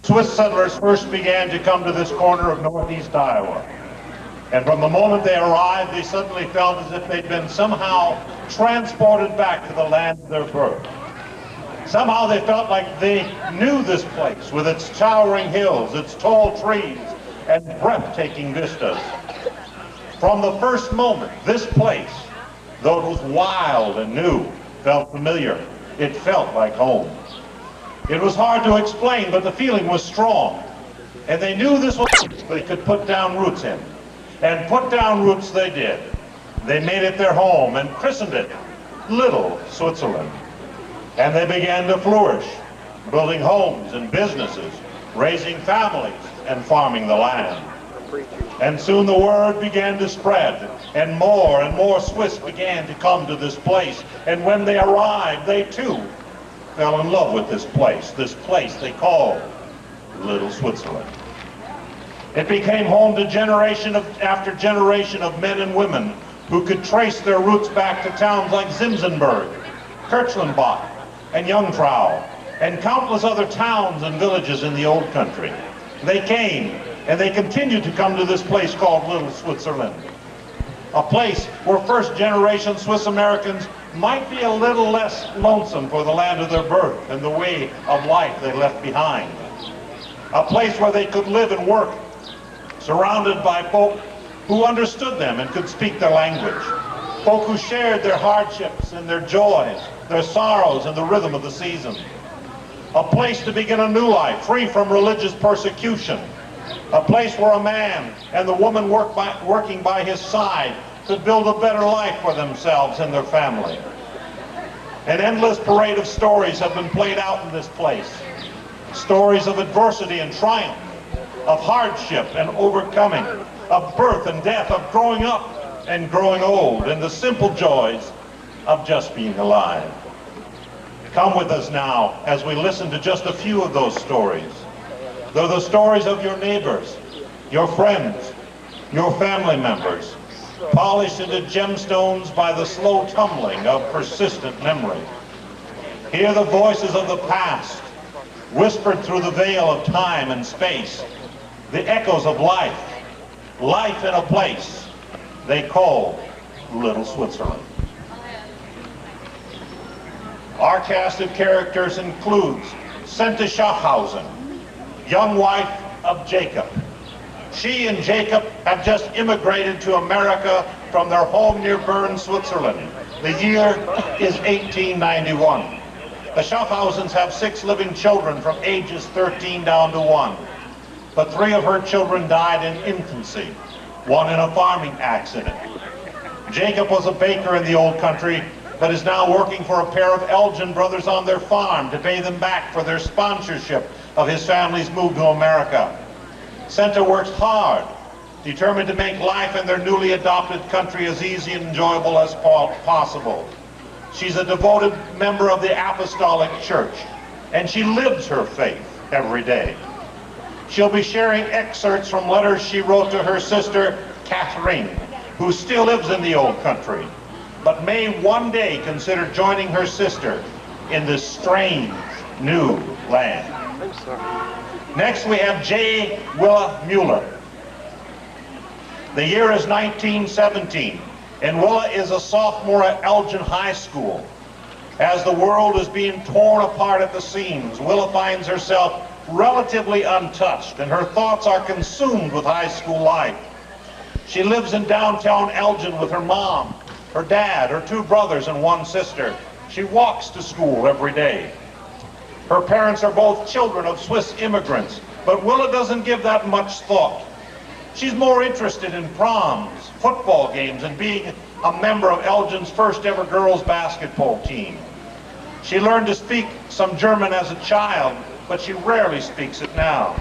Swiss settlers first began to come to this corner of northeast Iowa. And from the moment they arrived, they suddenly felt as if they'd been somehow transported back to the land of their birth. Somehow they felt like they knew this place with its towering hills, its tall trees, and breathtaking vistas. From the first moment, this place, though it was wild and new, felt familiar. It felt like home. It was hard to explain, but the feeling was strong. And they knew this was they could put down roots in. And put down roots they did. They made it their home and christened it Little Switzerland. And they began to flourish, building homes and businesses, raising families and farming the land. And soon the word began to spread, and more Swiss began to come to this place. And when they arrived, they too fell in love with this place they called Little Switzerland. It became home to generation after generation of men and women who could trace their roots back to towns like Zimsenberg, Kirchlenbach, and Jungfrau, and countless other towns and villages in the old country. They came, and they continued to come to this place called Little Switzerland, a place where first-generation Swiss Americans might be a little less lonesome for the land of their birth and the way of life they left behind. A place where they could live and work, surrounded by folk who understood them and could speak their language. Folk who shared their hardships and their joys, their sorrows and the rhythm of the season. A place to begin a new life, free from religious persecution. A place where a man and the woman working by his side could build a better life for themselves and their family. An endless parade of stories have been played out in this place. Stories of adversity and triumph, of hardship and overcoming, of birth and death, of growing up and growing old, and the simple joys of just being alive. Come with us now as we listen to just a few of those stories. They're the stories of your neighbors, your friends, your family members, polished into gemstones by the slow tumbling of persistent memory. Hear the voices of the past, whispered through the veil of time and space, the echoes of life in a place they call Little Switzerland. Our cast of characters includes Sente Schaffhausen, young wife of Jacob. She and Jacob have just immigrated to America from their home near Bern, Switzerland. The year is 1891. The Schaffhausens have 6 living children from ages 13 down to 1. But 3 of her children died in infancy, 1 in a farming accident. Jacob was a baker in the old country, but is now working for a pair of Elgin brothers on their farm to pay them back for their sponsorship of his family's move to America. Senta works hard, determined to make life in their newly adopted country as easy and enjoyable as possible. She's a devoted member of the Apostolic Church, and she lives her faith every day. She'll be sharing excerpts from letters she wrote to her sister, Catherine, who still lives in the old country, but may one day consider joining her sister in this strange new land. Next we have J. Willa Mueller. The year is 1917, and Willa is a sophomore at Elgin High School. As the world is being torn apart at the seams, Willa finds herself relatively untouched, and her thoughts are consumed with high school life. She lives in downtown Elgin with her mom, her dad, her 2 brothers, and 1 sister. She walks to school every day. Her parents are both children of Swiss immigrants, but Willa doesn't give that much thought. She's more interested in proms, football games, and being a member of Elgin's first ever girls basketball team. She learned to speak some German as a child, but she rarely speaks it now.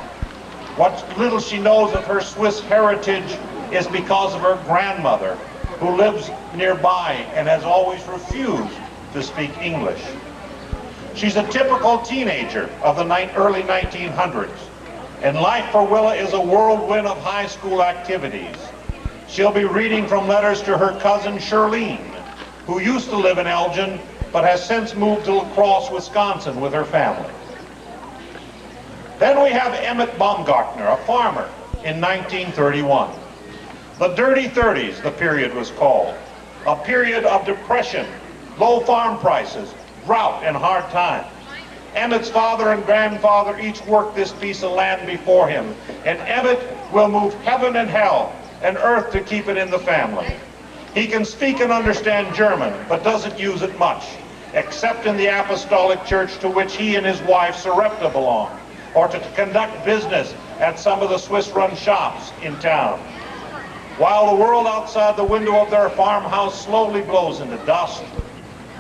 What little she knows of her Swiss heritage is because of her grandmother, who lives nearby and has always refused to speak English. She's a typical teenager of the early 1900s, and life for Willa is a whirlwind of high school activities. She'll be reading from letters to her cousin Shirlene, who used to live in Elgin, but has since moved to La Crosse, Wisconsin with her family. Then we have Emmett Baumgartner, a farmer, in 1931. The Dirty 30s, the period was called. A period of depression, low farm prices, drought, and hard times. Emmett's father and grandfather each worked this piece of land before him, and Emmett will move heaven and hell and earth to keep it in the family. He can speak and understand German, but doesn't use it much, except in the Apostolic Church to which he and his wife Sarepta belong, or to conduct business at some of the Swiss-run shops in town. While the world outside the window of their farmhouse slowly blows into dust,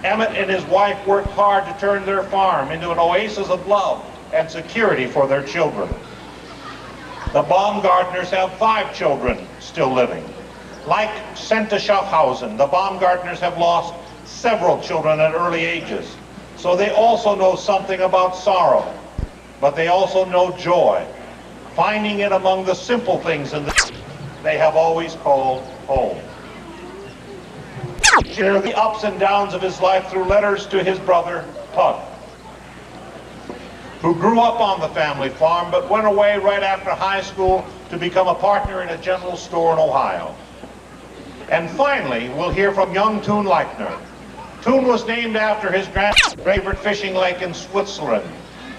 Emmett and his wife worked hard to turn their farm into an oasis of love and security for their children. The Baumgartners have 5 children still living. Like Senta Schaffhausen, the Baumgartners have lost several children at early ages, so they also know something about sorrow, but they also know joy, finding it among the simple things in the they have always called home. Share the ups and downs of his life through letters to his brother, Tug, who grew up on the family farm but went away right after high school to become a partner in a general store in Ohio. And finally, we'll hear from young Toon Leichner. Toon was named after his grandfather's favorite fishing lake in Switzerland,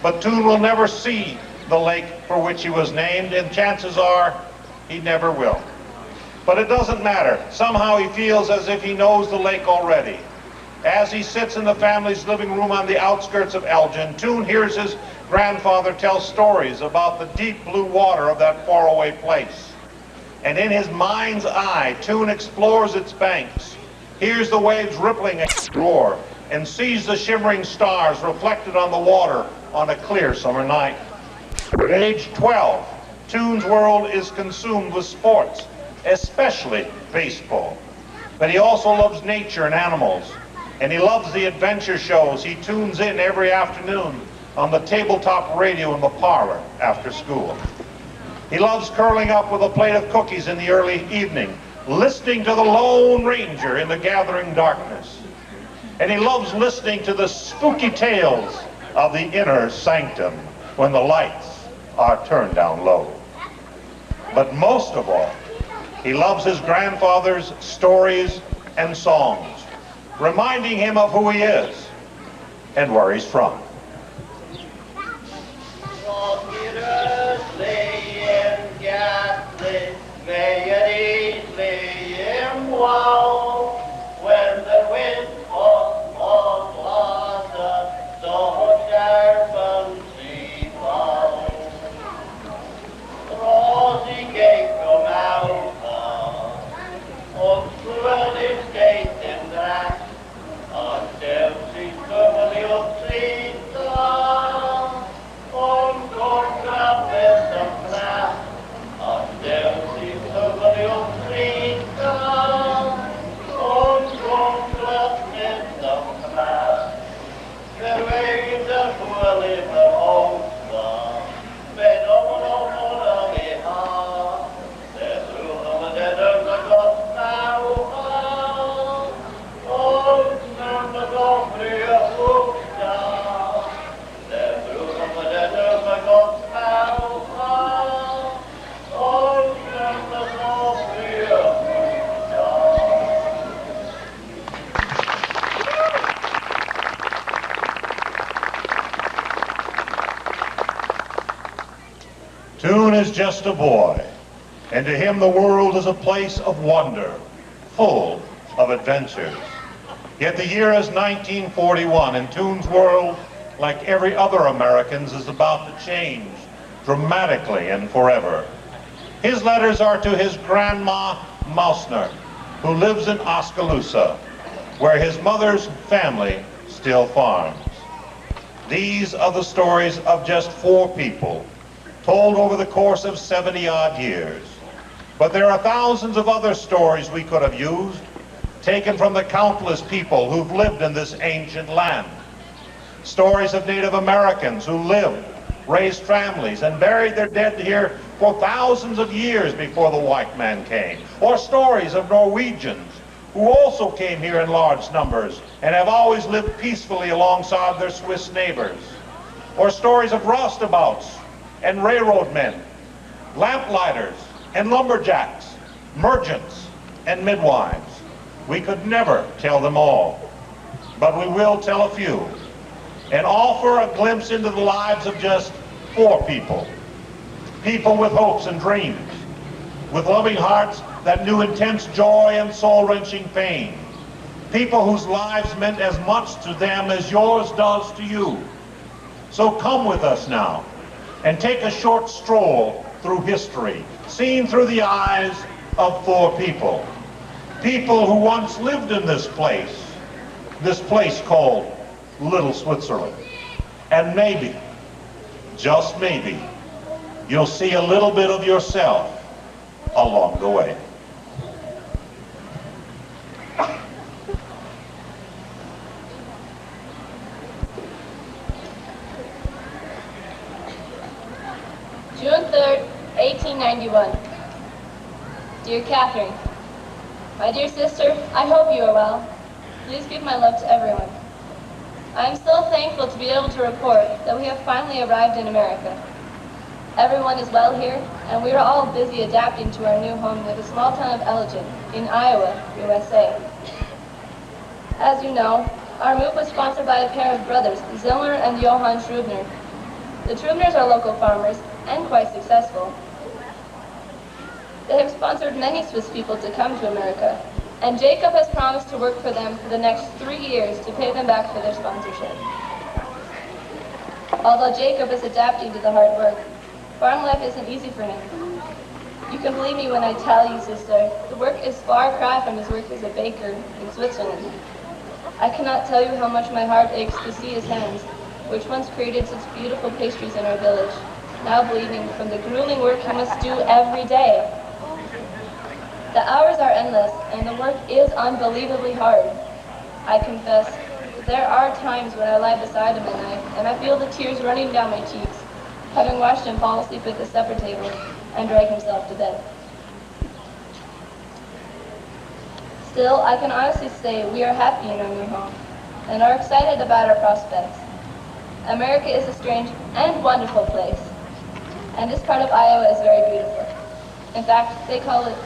but Toon will never see the lake for which he was named, and chances are he never will. But it doesn't matter. Somehow he feels as if he knows the lake already. As he sits in the family's living room on the outskirts of Elgin, Toon hears his grandfather tell stories about the deep blue water of that faraway place. And in his mind's eye, Toon explores its banks, hears the waves rippling and roar, and sees the shimmering stars reflected on the water on a clear summer night. At age 12, Toon's world is consumed with sports, especially baseball. But he also loves nature and animals, and he loves the adventure shows he tunes in every afternoon on the tabletop radio in the parlor after school. He loves curling up with a plate of cookies in the early evening, listening to the Lone Ranger in the gathering darkness. And he loves listening to the spooky tales of the inner sanctum when the lights are turned down low. But most of all, he loves his grandfather's stories and songs, reminding him of who he is and where he's from. When the wind of water, so sharp and sea foul, rosy gate from out of swelling gate in that, on Chelsea family of Sita, on Cornwall with the flat, on Chelsea family of Sita. Toon is just a boy, and to him the world is a place of wonder, full of adventures. Yet the year is 1941, and Toon's world, like every other American's, is about to change dramatically and forever. His letters are to his grandma, Mausner, who lives in Oskaloosa, where his mother's family still farms. These are the stories of just 4 people, told over the course of 70-odd years. But there are thousands of other stories we could have used, taken from the countless people who've lived in this ancient land. Stories of Native Americans who lived, raised families, and buried their dead here for thousands of years before the white man came. Or stories of Norwegians who also came here in large numbers and have always lived peacefully alongside their Swiss neighbors. Or stories of roustabouts and railroad men, lamplighters and lumberjacks, merchants and midwives. We could never tell them all, but we will tell a few and offer a glimpse into the lives of just 4 people. People with hopes and dreams, with loving hearts that knew intense joy and soul-wrenching pain. People whose lives meant as much to them as yours does to you. So come with us now and take a short stroll through history, seen through the eyes of 4 people. People who once lived in this place called Little Switzerland. And maybe, just maybe, you'll see a little bit of yourself along the way. June 3rd, 1891. Dear Catherine, my dear sister, I hope you are well. Please give my love to everyone. I am so thankful to be able to report that we have finally arrived in America. Everyone is well here, and we are all busy adapting to our new home near the small town of Elgin in Iowa, USA. As you know, our move was sponsored by a pair of brothers, Zillmer and Johann Schrubner. The Schrubners are local farmers and quite successful. They have sponsored many Swiss people to come to America, and Jacob has promised to work for them for the next 3 years to pay them back for their sponsorship. Although Jacob is adapting to the hard work, farm life isn't easy for him. You can believe me when I tell you, sister, the work is far cry from his work as a baker in Switzerland. I cannot tell you how much my heart aches to see his hands, which once created such beautiful pastries in our village, now bleeding from the grueling work he must do every day. The hours are endless, and the work is unbelievably hard. I confess, there are times when I lie beside him at night, and I feel the tears running down my cheeks, having watched him fall asleep at the supper table and drag himself to bed. Still, I can honestly say we are happy in our new home, and are excited about our prospects. America is a strange and wonderful place, and this part of Iowa is very beautiful. In fact, they call it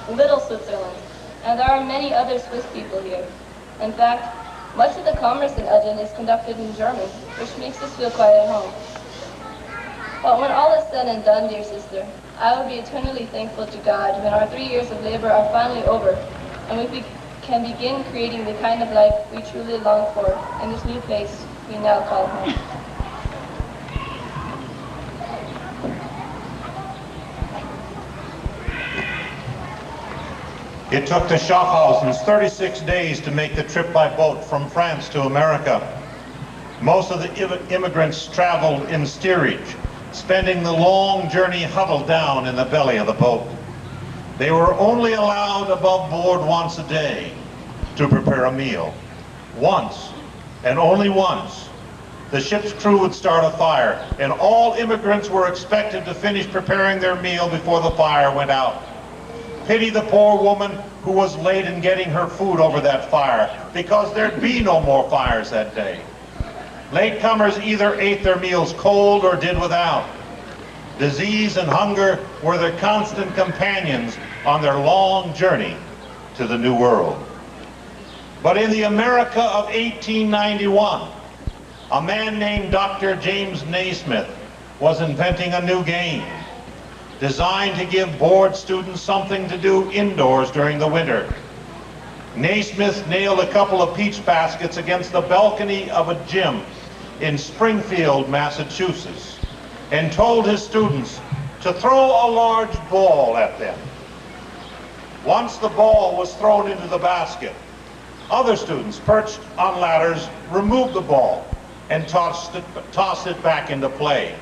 Little Switzerland, and there are many other Swiss people here. In fact, much of the commerce in Elgin is conducted in German, which makes us feel quite at home. But when all is said and done, dear sister, I will be eternally thankful to God when our 3 years of labor are finally over, and we can begin creating the kind of life we truly long for in this new place we now call home. It took the Schaffhausens 36 days to make the trip by boat from France to America. Most of the immigrants traveled in steerage, spending the long journey huddled down in the belly of the boat. They were only allowed above board once a day to prepare a meal. Once, and only once, the ship's crew would start a fire, and all immigrants were expected to finish preparing their meal before the fire went out. Pity the poor woman who was late in getting her food over that fire, because there'd be no more fires that day. Latecomers either ate their meals cold or did without. Disease and hunger were their constant companions on their long journey to the New World. But in the America of 1891, a man named Dr. James Naismith was inventing a new game, designed to give board students something to do indoors during the winter. Naismith nailed a couple of peach baskets against the balcony of a gym in Springfield, Massachusetts, and told his students to throw a large ball at them. Once the ball was thrown into the basket, other students perched on ladders removed the ball and tossed it back into play.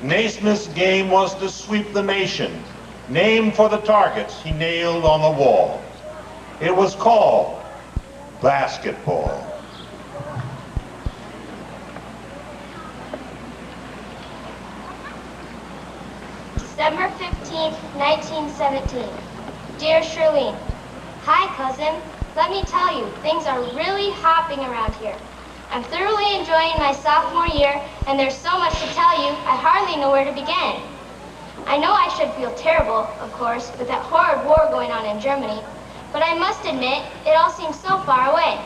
Naismith's game was to sweep the nation, named for the targets he nailed on the wall. It was called basketball. December 15th, 1917. Dear Shirlene, hi cousin. Let me tell you, things are really hopping around here. I'm thoroughly enjoying my sophomore year, and there's so much to tell you, I hardly know where to begin. I know I should feel terrible, of course, with that horrid war going on in Germany, but I must admit, it all seems so far away.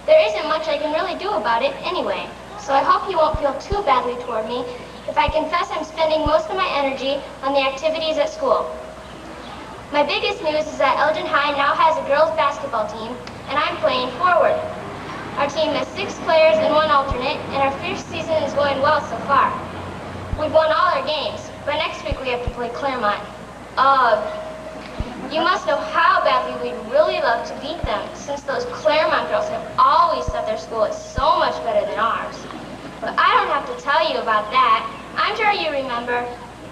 There isn't much I can really do about it anyway, so I hope you won't feel too badly toward me if I confess I'm spending most of my energy on the activities at school. My biggest news is that Elgin High now has a girls' basketball team, and I'm playing forward. Our team has 6 players and 1 alternate, and our first season is going well so far. We've won all our games, but next week we have to play Claremont. Ugh. You must know how badly we'd really love to beat them, since those Claremont girls have always said their school is so much better than ours. But I don't have to tell you about that. I'm sure you remember.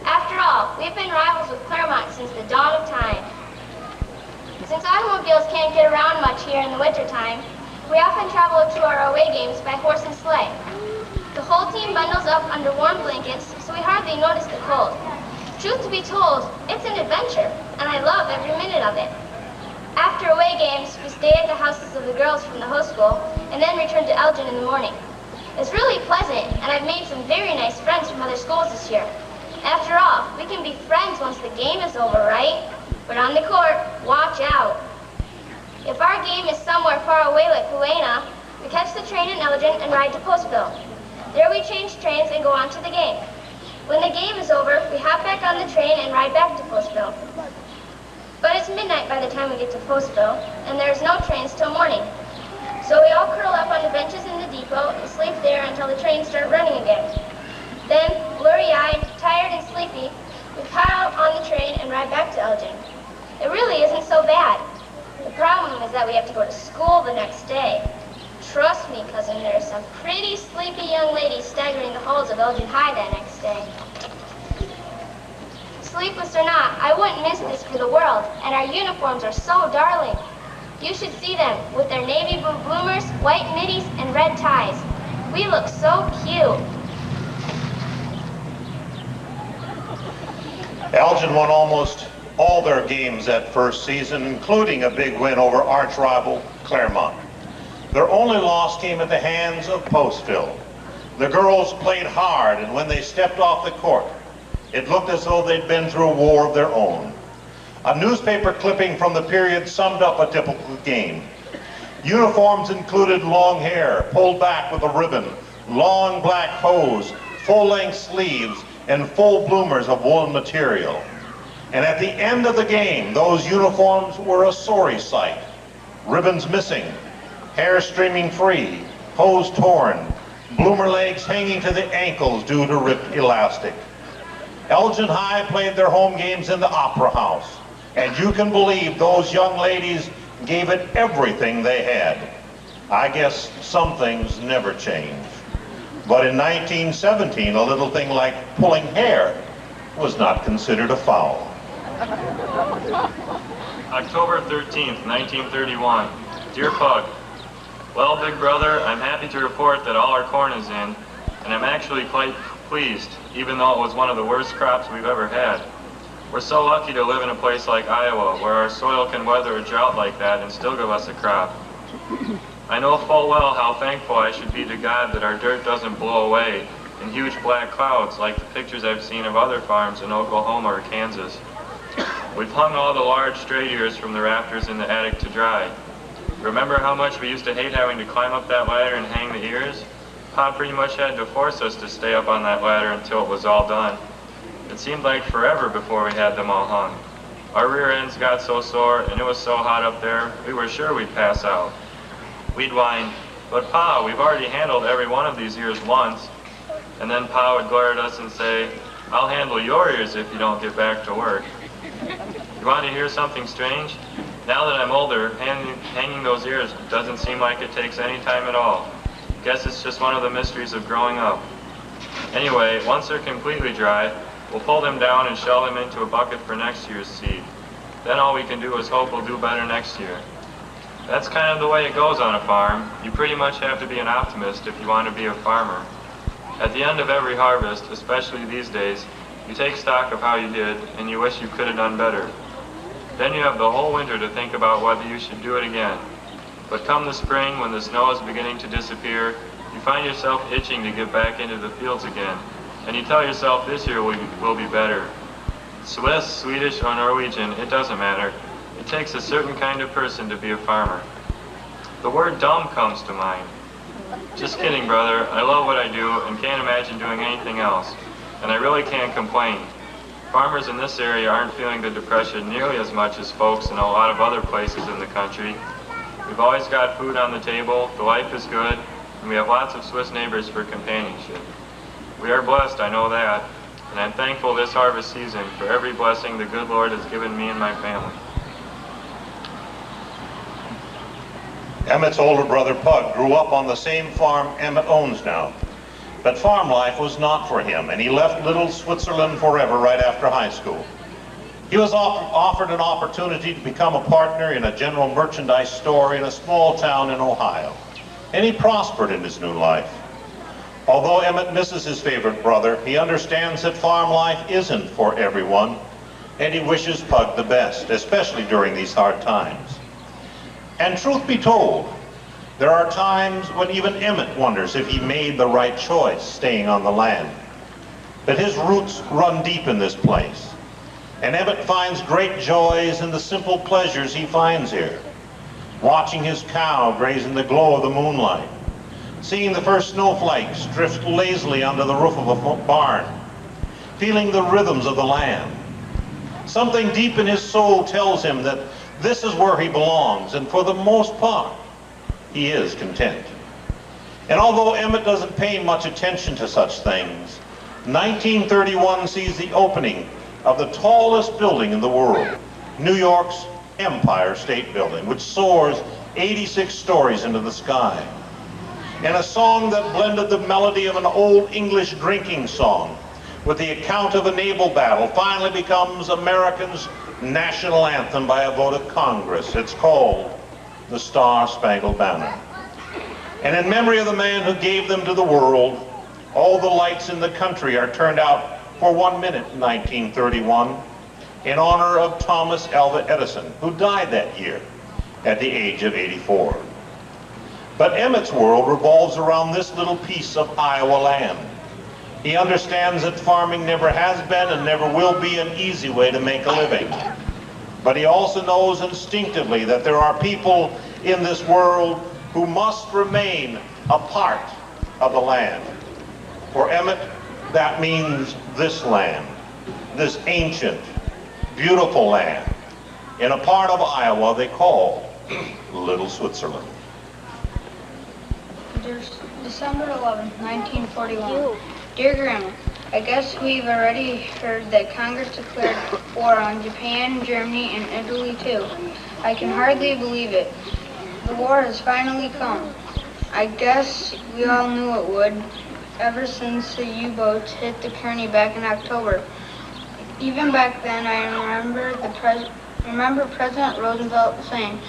After all, we've been rivals with Claremont since the dawn of time. Since automobiles can't get around much here in the wintertime, we often travel to our away games by horse and sleigh. The whole team bundles up under warm blankets, so we hardly notice the cold. Truth to be told, it's an adventure, and I love every minute of it. After away games, we stay at the houses of the girls from the host school, and then return to Elgin in the morning. It's really pleasant, and I've made some very nice friends from other schools this year. After all, we can be friends once the game is over, right? But on the court, watch out. If our game is somewhere far away like Helena, we catch the train in Elgin and ride to Postville. There we change trains and go on to the game. When the game is over, we hop back on the train and ride back to Postville. But it's midnight by the time we get to Postville, and there's no trains till morning. So we all curl up on the benches in the depot and sleep there until the trains start running again. Then, blurry-eyed, tired and sleepy, we pile on the train and ride back to Elgin. It really isn't so bad. The problem is that we have to go to school the next day. Trust me, cousin, there are some pretty sleepy young ladies staggering the halls of Elgin High that next day. Sleepless or not, I wouldn't miss this for the world, and our uniforms are so darling. You should see them, with their navy blue bloomers, white middies, and red ties. We look so cute. Elgin won almost all their games that first season, including a big win over arch rival Claremont. Their only loss came at the hands of Postville. The girls played hard, and when they stepped off the court, it looked as though they'd been through a war of their own. A newspaper clipping from the period summed up a typical game. Uniforms included long hair, pulled back with a ribbon, long black hose, full-length sleeves, and full bloomers of woolen material. And at the end of the game, those uniforms were a sorry sight. Ribbons missing, hair streaming free, hose torn, bloomer legs hanging to the ankles due to ripped elastic. Elgin High played their home games in the Opera House, and you can believe those young ladies gave it everything they had. I guess some things never change. But in 1917, a little thing like pulling hair was not considered a foul. October 13th, 1931. Dear Pug, well, big brother, I'm happy to report that all our corn is in, and I'm actually quite pleased, even though it was one of the worst crops we've ever had. We're so lucky to live in a place like Iowa, where our soil can weather a drought like that and still give us a crop. I know full well how thankful I should be to God that our dirt doesn't blow away in huge black clouds like the pictures I've seen of other farms in Oklahoma or Kansas. We've hung all the large straight ears from the rafters in the attic to dry. Remember how much we used to hate having to climb up that ladder and hang the ears? Pop pretty much had to force us to stay up on that ladder until it was all done. It seemed like forever before we had them all hung. Our rear ends got so sore and it was so hot up there, we were sure we'd pass out. We'd whine, "But Pa, we've already handled every one of these ears once." And then Pa would glare at us and say, "I'll handle your ears if you don't get back to work." You want to hear something strange? Now that I'm older, hanging those ears doesn't seem like it takes any time at all. Guess it's just one of the mysteries of growing up. Anyway, once they're completely dry, we'll pull them down and shell them into a bucket for next year's seed. Then all we can do is hope we'll do better next year. That's kind of the way it goes on a farm. You pretty much have to be an optimist if you want to be a farmer. At the end of every harvest, especially these days, you take stock of how you did and you wish you could have done better. Then you have the whole winter to think about whether you should do it again. But come the spring, when the snow is beginning to disappear You find yourself itching to get back into the fields again, and you tell yourself this year will be better. Swiss, Swedish, or Norwegian, it doesn't matter. It takes a certain kind of person to be a farmer. The word dumb comes to mind. Just kidding, brother. I love what I do and can't imagine doing anything else. And I really can't complain. Farmers in this area aren't feeling the depression nearly as much as folks in a lot of other places in the country. We've always got food on the table, the life is good, and we have lots of Swiss neighbors for companionship. We are blessed, I know that, and I'm thankful this harvest season for every blessing the good Lord has given me and my family. Emmett's older brother Pug grew up on the same farm Emmett owns now. But farm life was not for him, and he left little Switzerland forever right after high school. He was offered an opportunity to become a partner in a general merchandise store in a small town in Ohio, and he prospered in his new life. Although Emmett misses his favorite brother, he understands that farm life isn't for everyone, and he wishes Pug the best, especially during these hard times. And truth be told, there are times when even Emmett wonders if he made the right choice staying on the land. But his roots run deep in this place, and Emmett finds great joys in the simple pleasures he finds here. Watching his cow graze in the glow of the moonlight, seeing the first snowflakes drift lazily onto the roof of a barn, feeling the rhythms of the land. Something deep in his soul tells him that this is where he belongs, and for the most part, he is content. And although Emmett doesn't pay much attention to such things, 1931 sees the opening of the tallest building in the world, New York's Empire State Building, which soars 86 stories into the sky. And a song that blended the melody of an old English drinking song with the account of a naval battle finally becomes Americans' national anthem by a vote of Congress. It's called the Star-Spangled Banner. And in memory of the man who gave them to the world, all the lights in the country are turned out for 1 minute in 1931 in honor of Thomas Alva Edison, who died that year at the age of 84. But Emmett's world revolves around this little piece of Iowa land. He understands that farming never has been and never will be an easy way to make a living. But he also knows instinctively that there are people in this world who must remain a part of the land. For Emmett, that means this land, this ancient, beautiful land, in a part of Iowa they call Little Switzerland. December 11, 1941. Dear Grandma, I guess we've already heard that Congress declared war on Japan, Germany, and Italy too. I can hardly believe it. The war has finally come. I guess we all knew it would, ever since the U-boats hit the Kearney back in October. Even back then, I remember President Roosevelt saying,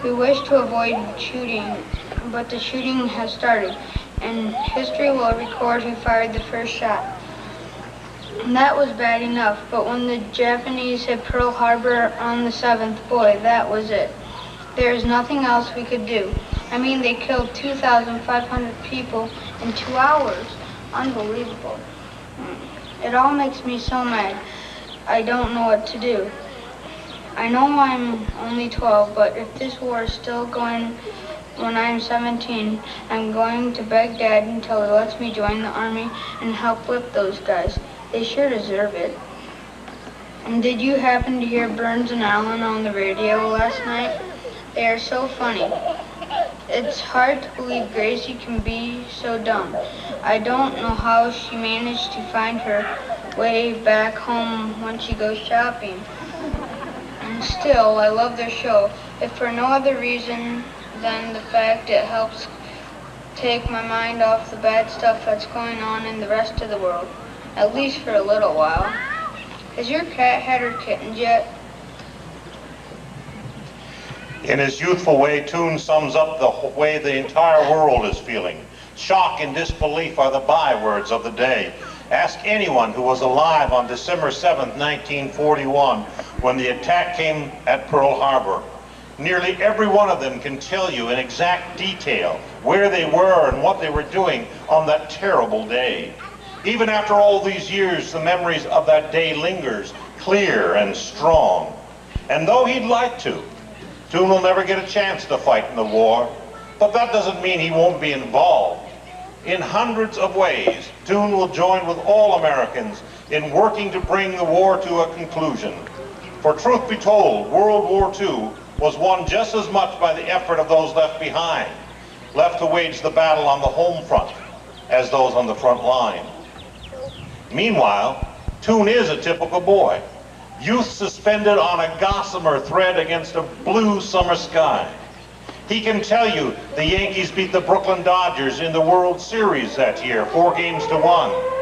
"We wish to avoid shooting, but the shooting has started, and history will record who fired the first shot." And that was bad enough, but when the Japanese hit Pearl Harbor on the 7th, boy, that was it. There is nothing else we could do. I mean, they killed 2,500 people in 2 hours. Unbelievable. It all makes me so mad. I don't know what to do. I know I'm only 12, but if this war is still going when I'm 17, I'm going to beg Dad until he lets me join the army and help whip those guys. They sure deserve it. And did you happen to hear Burns and Allen on the radio last night? They are so funny. It's hard to believe Gracie can be so dumb. I don't know how she managed to find her way back home when she goes shopping. And still, I love their show, if for no other reason than the fact it helps take my mind off the bad stuff that's going on in the rest of the world, at least for a little while. Has your cat had her kittens yet? In his youthful way, Toon sums up the way the entire world is feeling. Shock and disbelief are the bywords of the day. Ask anyone who was alive on December 7th, 1941, when the attack came at Pearl Harbor. Nearly every one of them can tell you in exact detail where they were and what they were doing on that terrible day. Even after all these years, the memories of that day lingers clear and strong. And though he'd like to, Toon will never get a chance to fight in the war, but that doesn't mean he won't be involved. In hundreds of ways, Toon will join with all Americans in working to bring the war to a conclusion. For truth be told, World War II was won just as much by the effort of those left behind, left to wage the battle on the home front, as those on the front line. Meanwhile, Toon is a typical boy, youth suspended on a gossamer thread against a blue summer sky. He can tell you the Yankees beat the Brooklyn Dodgers in the World Series that year, 4-1.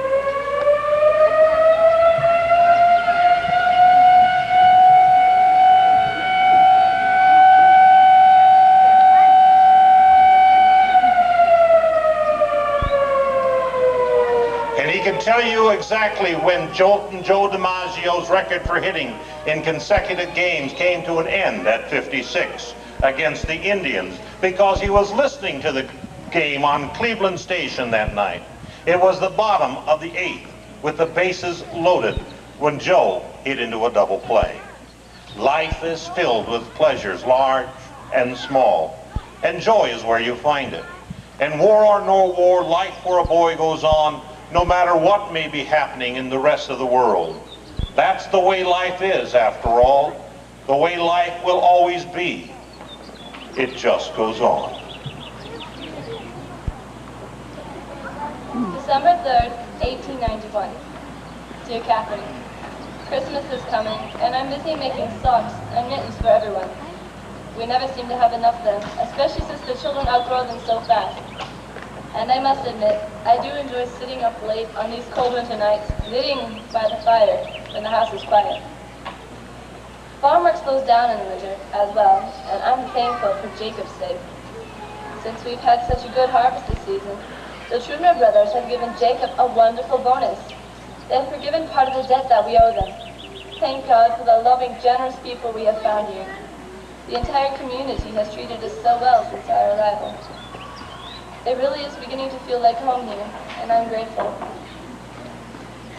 Tell you exactly when Joe DiMaggio's record for hitting in consecutive games came to an end at 56 against the Indians, because he was listening to the game on Cleveland Station that night. It was the bottom of the 8th with the bases loaded when Joe hit into a double play. Life is filled with pleasures large and small, and joy is where you find it. And war or no war, life for a boy goes on no matter what may be happening in the rest of the world. That's the way life is, after all. The way life will always be. It just goes on. December 3rd, 1891. Dear Catherine, Christmas is coming, and I'm busy making socks and mittens for everyone. We never seem to have enough of them, especially since the children outgrow them so fast. And I must admit, I do enjoy sitting up late on these cold winter nights, knitting by the fire when the house is quiet. Farm work slows down in the winter as well, and I'm thankful for Jacob's sake. Since we've had such a good harvest this season, the Trudner brothers have given Jacob a wonderful bonus. They have forgiven part of the debt that we owe them. Thank God for the loving, generous people we have found here. The entire community has treated us so well since our arrival. It really is beginning to feel like home here, and I'm grateful.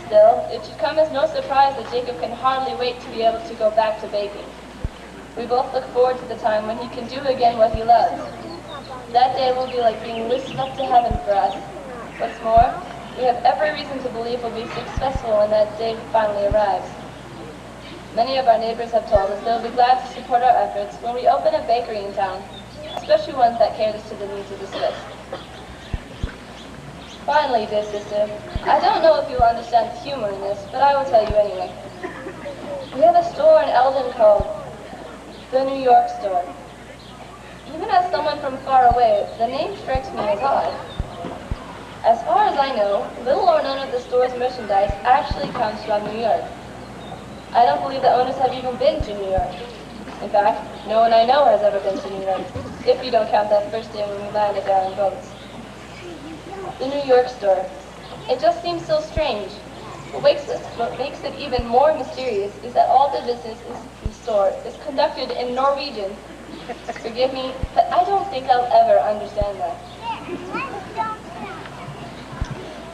Still, it should come as no surprise that Jacob can hardly wait to be able to go back to baking. We both look forward to the time when he can do again what he loves. That day will be like being lifted up to heaven for us. What's more, we have every reason to believe we'll be successful when that day finally arrives. Many of our neighbors have told us they'll be glad to support our efforts when we open a bakery in town, especially ones that caters to the needs of the Swiss. Finally, dear sister, I don't know if you'll understand the humor in this, but I will tell you anyway. We have a store in Elgin called the New York Store. Even as someone from far away, the name strikes me as odd. As far as I know, little or none of the store's merchandise actually comes from New York. I don't believe the owners have even been to New York. In fact, no one I know has ever been to New York, if you don't count that first day when we landed there on boats. The New York Store. It just seems so strange. What makes it even more mysterious is that all the business in the store is conducted in Norwegian. Forgive me, but I don't think I'll ever understand that.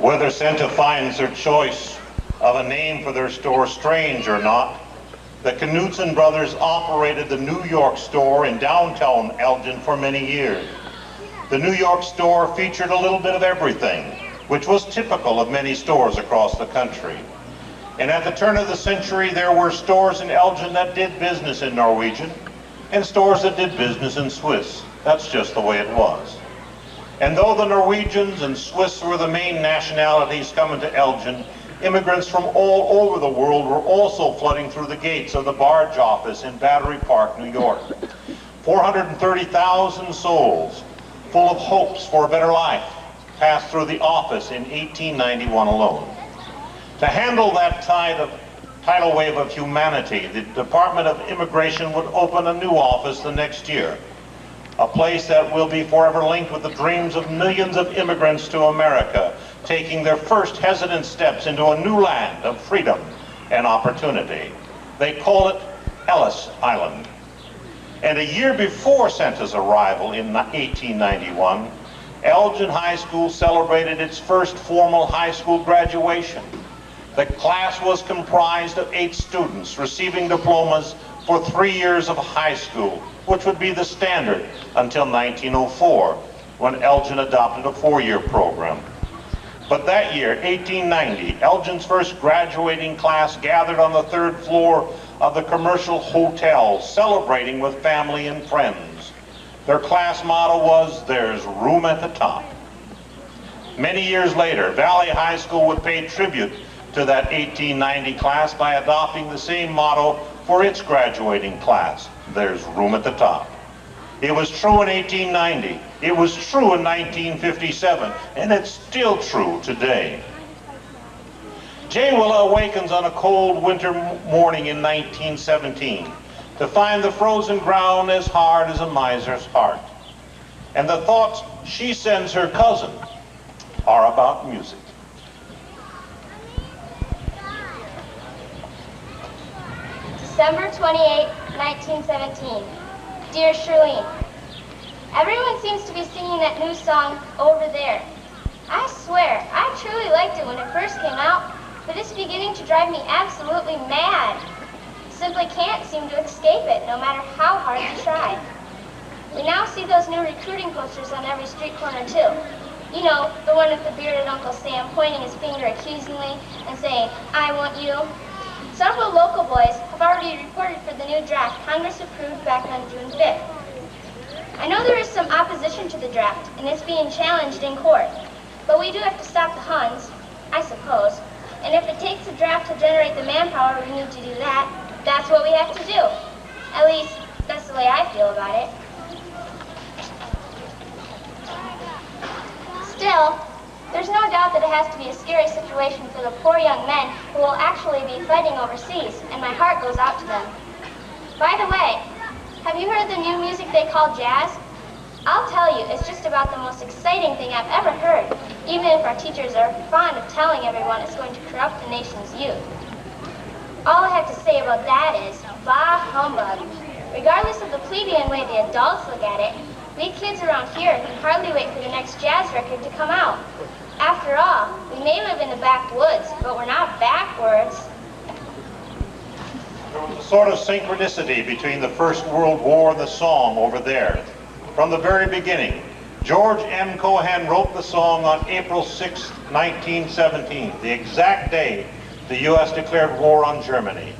Whether Santa finds their choice of a name for their store strange or not, the Knudsen brothers operated the New York Store in downtown Elgin for many years. The New York Store featured a little bit of everything, which was typical of many stores across the country. And at the turn of the century, there were stores in Elgin that did business in Norwegian, and stores that did business in Swiss. That's just the way it was. And though the Norwegians and Swiss were the main nationalities coming to Elgin, immigrants from all over the world were also flooding through the gates of the barge office in Battery Park, New York. 430,000 souls, full of hopes for a better life, passed through the office in 1891 alone. To handle that tidal wave of humanity, the Department of Immigration would open a new office the next year, a place that will be forever linked with the dreams of millions of immigrants to America, taking their first hesitant steps into a new land of freedom and opportunity. They call it Ellis Island. And a year before Santa's arrival in 1891, Elgin High School celebrated its first formal high school graduation. The class was comprised of 8 students receiving diplomas for 3 years of high school, which would be the standard until 1904, when Elgin adopted a 4-year program. But that year, 1890, Elgin's first graduating class gathered on the 3rd floor of the Commercial Hotel, celebrating with family and friends. Their class motto was, "There's room at the top." Many years later, Valley High School would pay tribute to that 1890 class by adopting the same motto for its graduating class, "There's room at the top." It was true in 1890, it was true in 1957, and it's still true today. Jay Willa awakens on a cold winter morning in 1917 to find the frozen ground as hard as a miser's heart. And the thoughts she sends her cousin are about music. December 28, 1917. Dear Shirlene, everyone seems to be singing that new song, Over There. I swear, I truly liked it when it first came out, but it's beginning to drive me absolutely mad. Simply can't seem to escape it, no matter how hard you try. We now see those new recruiting posters on every street corner, too. You know, the one with the bearded Uncle Sam pointing his finger accusingly and saying, "I want you." Several local boys have already reported for the new draft Congress approved back on June 5th. I know there is some opposition to the draft, and it's being challenged in court. But we do have to stop the Huns, I suppose. And if it takes a draft to generate the manpower we need to do that, that's what we have to do. At least, that's the way I feel about it. Still, there's no doubt that it has to be a scary situation for the poor young men who will actually be fighting overseas, and my heart goes out to them. By the way, have you heard the new music they call jazz? I'll tell you, it's just about the most exciting thing I've ever heard, even if our teachers are fond of telling everyone it's going to corrupt the nation's youth. All I have to say about that is, bah humbug. Regardless of the plebeian way the adults look at it, we kids around here can hardly wait for the next jazz record to come out. After all, we may live in the backwoods, but we're not backwards. There was a sort of synchronicity between the First World War and the song Over There. From the very beginning, George M. Cohan wrote the song on April 6, 1917, the exact day the U.S. declared war on Germany.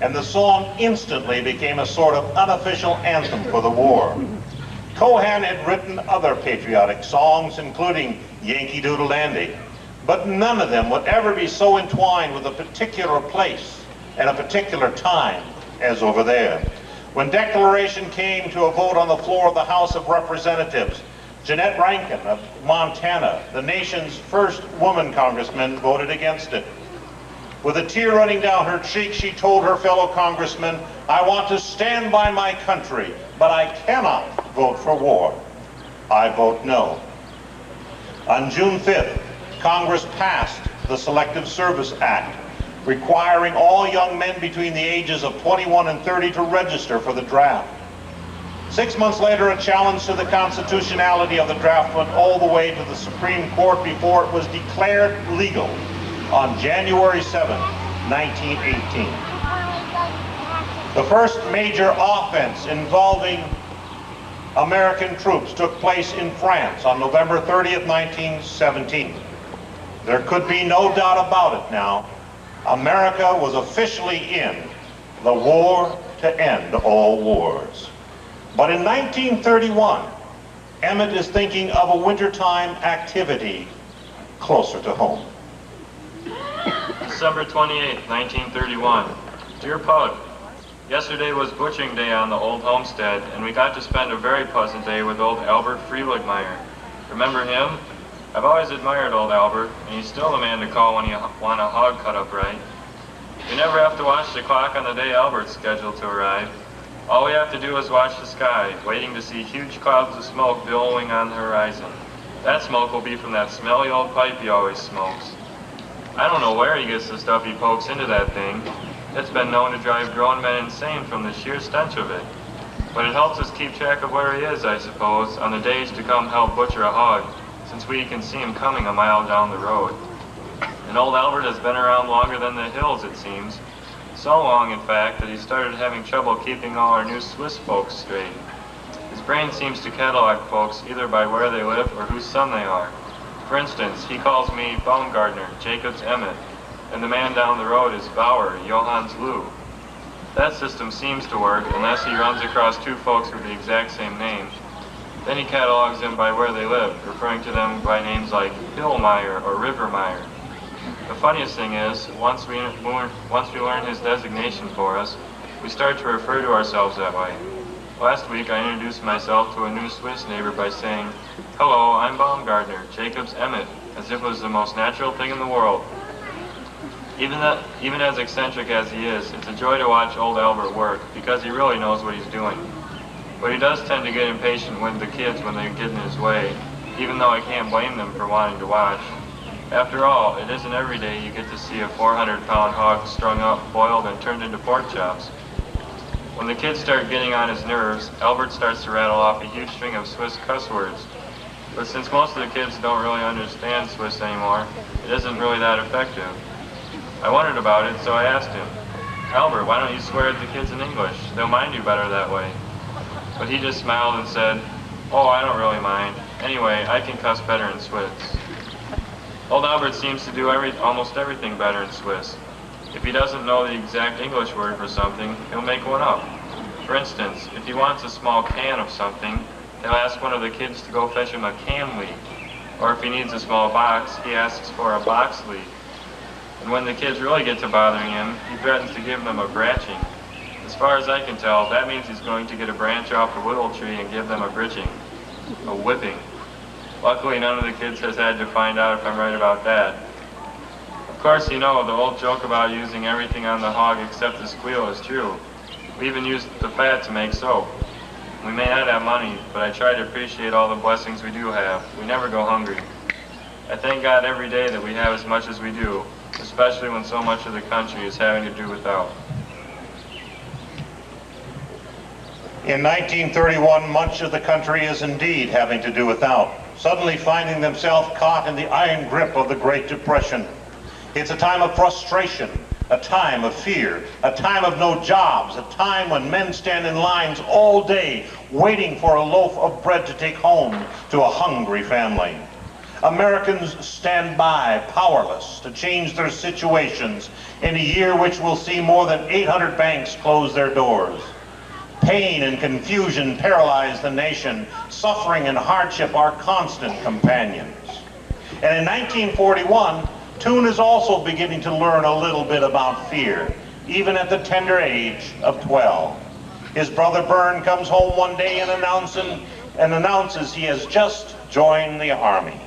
And the song instantly became a sort of unofficial anthem for the war. Cohan had written other patriotic songs, including Yankee Doodle Dandy, but none of them would ever be so entwined with a particular place and a particular time as Over There. When declaration came to a vote on the floor of the House of Representatives, Jeanette Rankin of Montana, the nation's first woman congressman, voted against it. With a tear running down her cheek, she told her fellow congressmen, "I want to stand by my country, but I cannot vote for war. I vote no." On June 5th, Congress passed the Selective Service Act, requiring all young men between the ages of 21 and 30 to register for the draft. 6 months later, a challenge to the constitutionality of the draft went all the way to the Supreme Court before it was declared legal on January 7, 1918. The first major offense involving American troops took place in France on November 30th, 1917. There could be no doubt about it now. America was officially in the war to end all wars. But in 1931, Emmett is thinking of a wintertime activity closer to home. December 28, 1931. Dear Pug, yesterday was butching day on the old homestead, and we got to spend a very pleasant day with old Albert Freeligmeyer. Remember him? I've always admired old Albert, and he's still the man to call when you want a hog cut up right. We never have to watch the clock on the day Albert's scheduled to arrive. All we have to do is watch the sky, waiting to see huge clouds of smoke billowing on the horizon. That smoke will be from that smelly old pipe he always smokes. I don't know where he gets the stuff he pokes into that thing. It's been known to drive grown men insane from the sheer stench of it. But it helps us keep track of where he is, I suppose, on the days to come help butcher a hog, since we can see him coming a mile down the road. And old Albert has been around longer than the hills, it seems. So long, in fact, that he started having trouble keeping all our new Swiss folks straight. His brain seems to catalog folks either by where they live or whose son they are. For instance, he calls me Baumgartner, Jacobs Emmett, and the man down the road is Bauer, Johannes Lou. That system seems to work unless he runs across two folks with the exact same name. Then he catalogs them by where they live, referring to them by names like Hillmeyer or Rivermeyer. The funniest thing is, once we learn his designation for us, we start to refer to ourselves that way. Last week I introduced myself to a new Swiss neighbor by saying, "Hello, I'm Baumgartner, Jacobs Emmett," as if it was the most natural thing in the world. Even as eccentric as he is, it's a joy to watch old Albert work, because he really knows what he's doing. But he does tend to get impatient with the kids when they get in his way, even though I can't blame them for wanting to watch. After all, it isn't every day you get to see a 400-pound hog strung up, boiled, and turned into pork chops. When the kids start getting on his nerves, Albert starts to rattle off a huge string of Swiss cuss words. But since most of the kids don't really understand Swiss anymore, it isn't really that effective. I wondered about it, so I asked him, "Albert, why don't you swear at the kids in English? They'll mind you better that way." But he just smiled and said, "Oh, I don't really mind. Anyway, I can cuss better in Swiss." Old Albert seems to do almost everything better in Swiss. If he doesn't know the exact English word for something, he'll make one up. For instance, if he wants a small can of something, he'll ask one of the kids to go fetch him a can leaf. Or if he needs a small box, he asks for a box leaf. And when the kids really get to bothering him, he threatens to give them a bratching. As far as I can tell, that means he's going to get a branch off the willow tree and give them a britching, a whipping. Luckily, none of the kids has had to find out if I'm right about that. Of course, you know, the old joke about using everything on the hog except the squeal is true. We even use the fat to make soap. We may not have money, but I try to appreciate all the blessings we do have. We never go hungry. I thank God every day that we have as much as we do, especially when so much of the country is having to do without. In 1931, much of the country is indeed having to do without, suddenly finding themselves caught in the iron grip of the Great Depression. It's a time of frustration, a time of fear, a time of no jobs, a time when men stand in lines all day waiting for a loaf of bread to take home to a hungry family. Americans stand by, powerless to change their situations in a year which will see more than 800 banks close their doors. Pain and confusion paralyze the nation. Suffering and hardship are constant companions. And in 1941, Toon is also beginning to learn a little bit about fear, even at the tender age of 12. His brother Bern comes home one day and announces he has just joined the Army.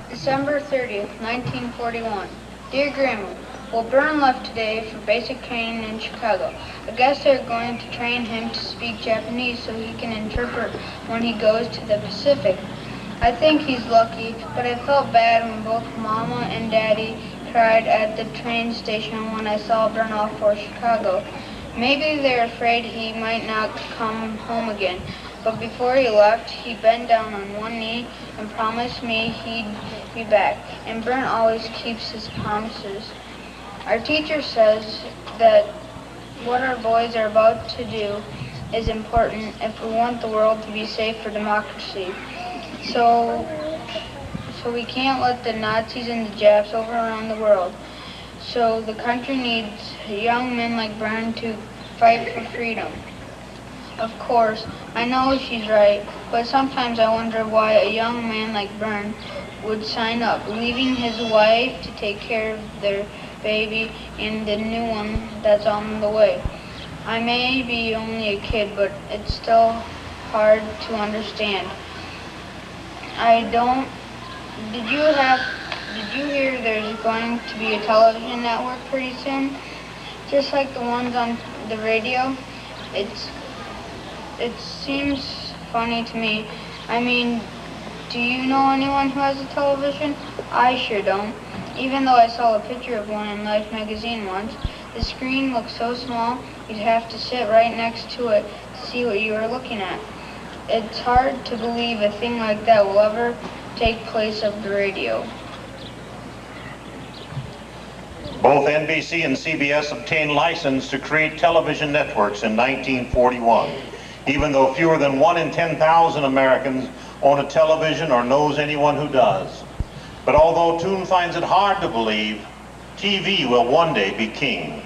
December 30th, 1941. Dear Grandma, well, Bern left today for basic training in Chicago. I guess they're going to train him to speak Japanese so he can interpret when he goes to the Pacific. I think he's lucky, but I felt bad when both Mama and Daddy cried at the train station when I saw Bern off for Chicago. Maybe they're afraid he might not come home again. But before he left, he bent down on one knee and promised me he'd be back. And Bern always keeps his promises. Our teacher says that what our boys are about to do is important if we want the world to be safe for democracy. So we can't let the Nazis and the Japs overrun the world. So the country needs young men like Bern to fight for freedom. Of course, I know she's right, but sometimes I wonder why a young man like Bern would sign up, leaving his wife to take care of their baby and the new one that's on the way. I may be only a kid, but it's still hard to understand. Did you hear there's going to be a television network pretty soon? Just like the ones on the radio? It seems funny to me. I mean, do you know anyone who has a television? I sure don't. Even though I saw a picture of one in Life magazine once, The screen looked so small, you'd have to sit right next to it to see what you were looking at. It's hard to believe a thing like that will ever take place of the radio. Both NBC and CBS obtained license to create television networks in 1941, even though fewer than 1 in 10,000 Americans own a television or knows anyone who does. But although Toon finds it hard to believe, TV will one day be king.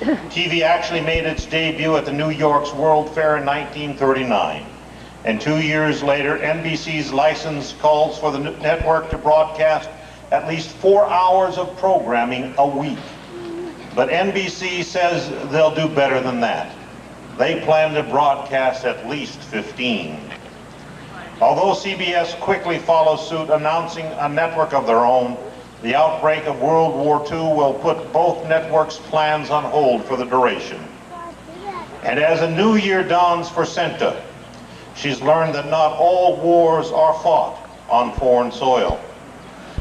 TV actually made its debut at the New York's World Fair in 1939. And 2 years later, NBC's license calls for the network to broadcast at least 4 hours of programming a week. But NBC says they'll do better than that. They plan to broadcast at least 15. Although CBS quickly follows suit, announcing a network of their own, the outbreak of World War II will put both networks' plans on hold for the duration. And as a new year dawns for Senta, she's learned that not all wars are fought on foreign soil.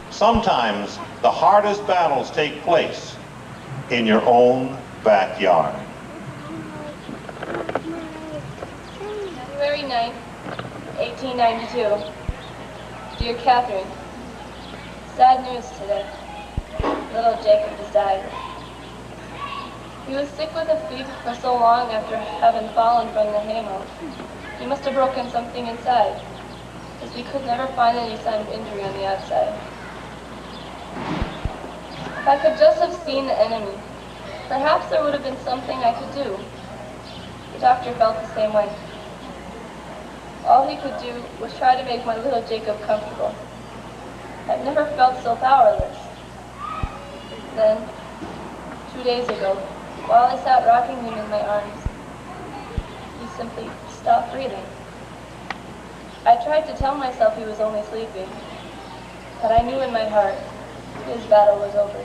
Sometimes the hardest battles take place in your own backyard. February 9th, 1892. Dear Catherine, sad news today. Little Jacob has died. He was sick with a fever for so long after having fallen from the haymow. He must have broken something inside, as we could never find any sign of injury on the outside. If I could just have seen the enemy, perhaps there would have been something I could do. The doctor felt the same way. All he could do was try to make my little Jacob comfortable. I've never felt so powerless. Then, 2 days ago, while I sat rocking him in my arms, he simply stopped breathing. I tried to tell myself he was only sleeping, but I knew in my heart his battle was over.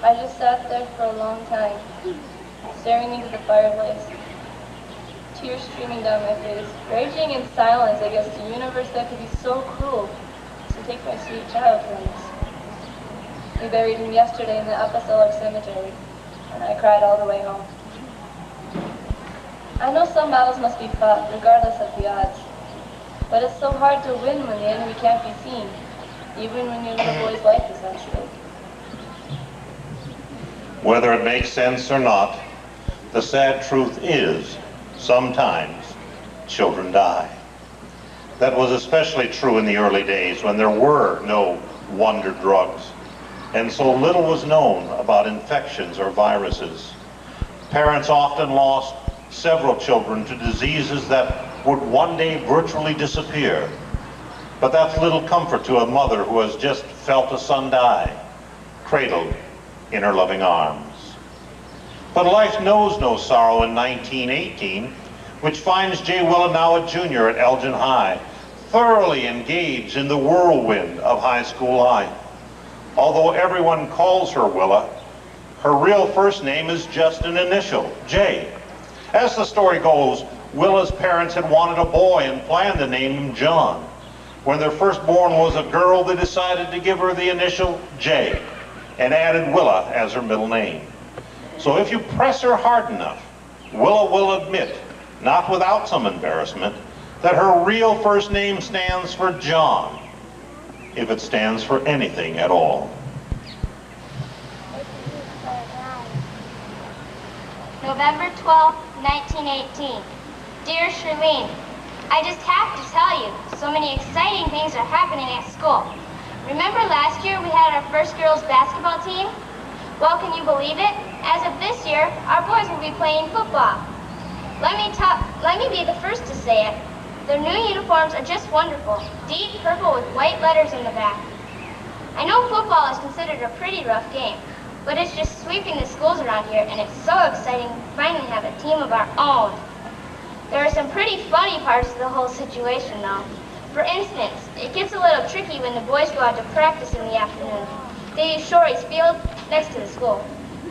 I just sat there for a long time, staring into the fireplace, tears streaming down my face, raging in silence against a universe that could be so cruel to take my sweet child from us. We buried him yesterday in the Apostolic Cemetery, and I cried all the way home. I know some battles must be fought, regardless of the odds, but it's so hard to win when the enemy can't be seen, even when your little boy's life is at stake. Whether it makes sense or not, the sad truth is, sometimes children die. That was especially true in the early days when there were no wonder drugs, and so little was known about infections or viruses. Parents often lost several children to diseases that would one day virtually disappear. But that's little comfort to a mother who has just felt a son die, cradled in her loving arms. But life knows no sorrow in 1918, which finds Jay Willa, now a junior at Elgin High, thoroughly engaged in the whirlwind of high school life. Although everyone calls her Willa, her real first name is just an initial, J. As the story goes, Willa's parents had wanted a boy and planned to name him John. When their firstborn was a girl, they decided to give her the initial J and added Willa as her middle name. So if you press her hard enough, Willa will admit, not without some embarrassment, that her real first name stands for John, if it stands for anything at all. November 12, 1918. Dear Charlene, I just have to tell you, so many exciting things are happening at school. Remember last year we had our first girls basketball team? Well, can you believe it? As of this year, our boys will be playing football. Let me be the first to say it. Their new uniforms are just wonderful, deep purple with white letters in the back. I know football is considered a pretty rough game, but it's just sweeping the schools around here, and it's so exciting to finally have a team of our own. There are some pretty funny parts to the whole situation, though. For instance, it gets a little tricky when the boys go out to practice in the afternoon. They use Shorey's field next to the school,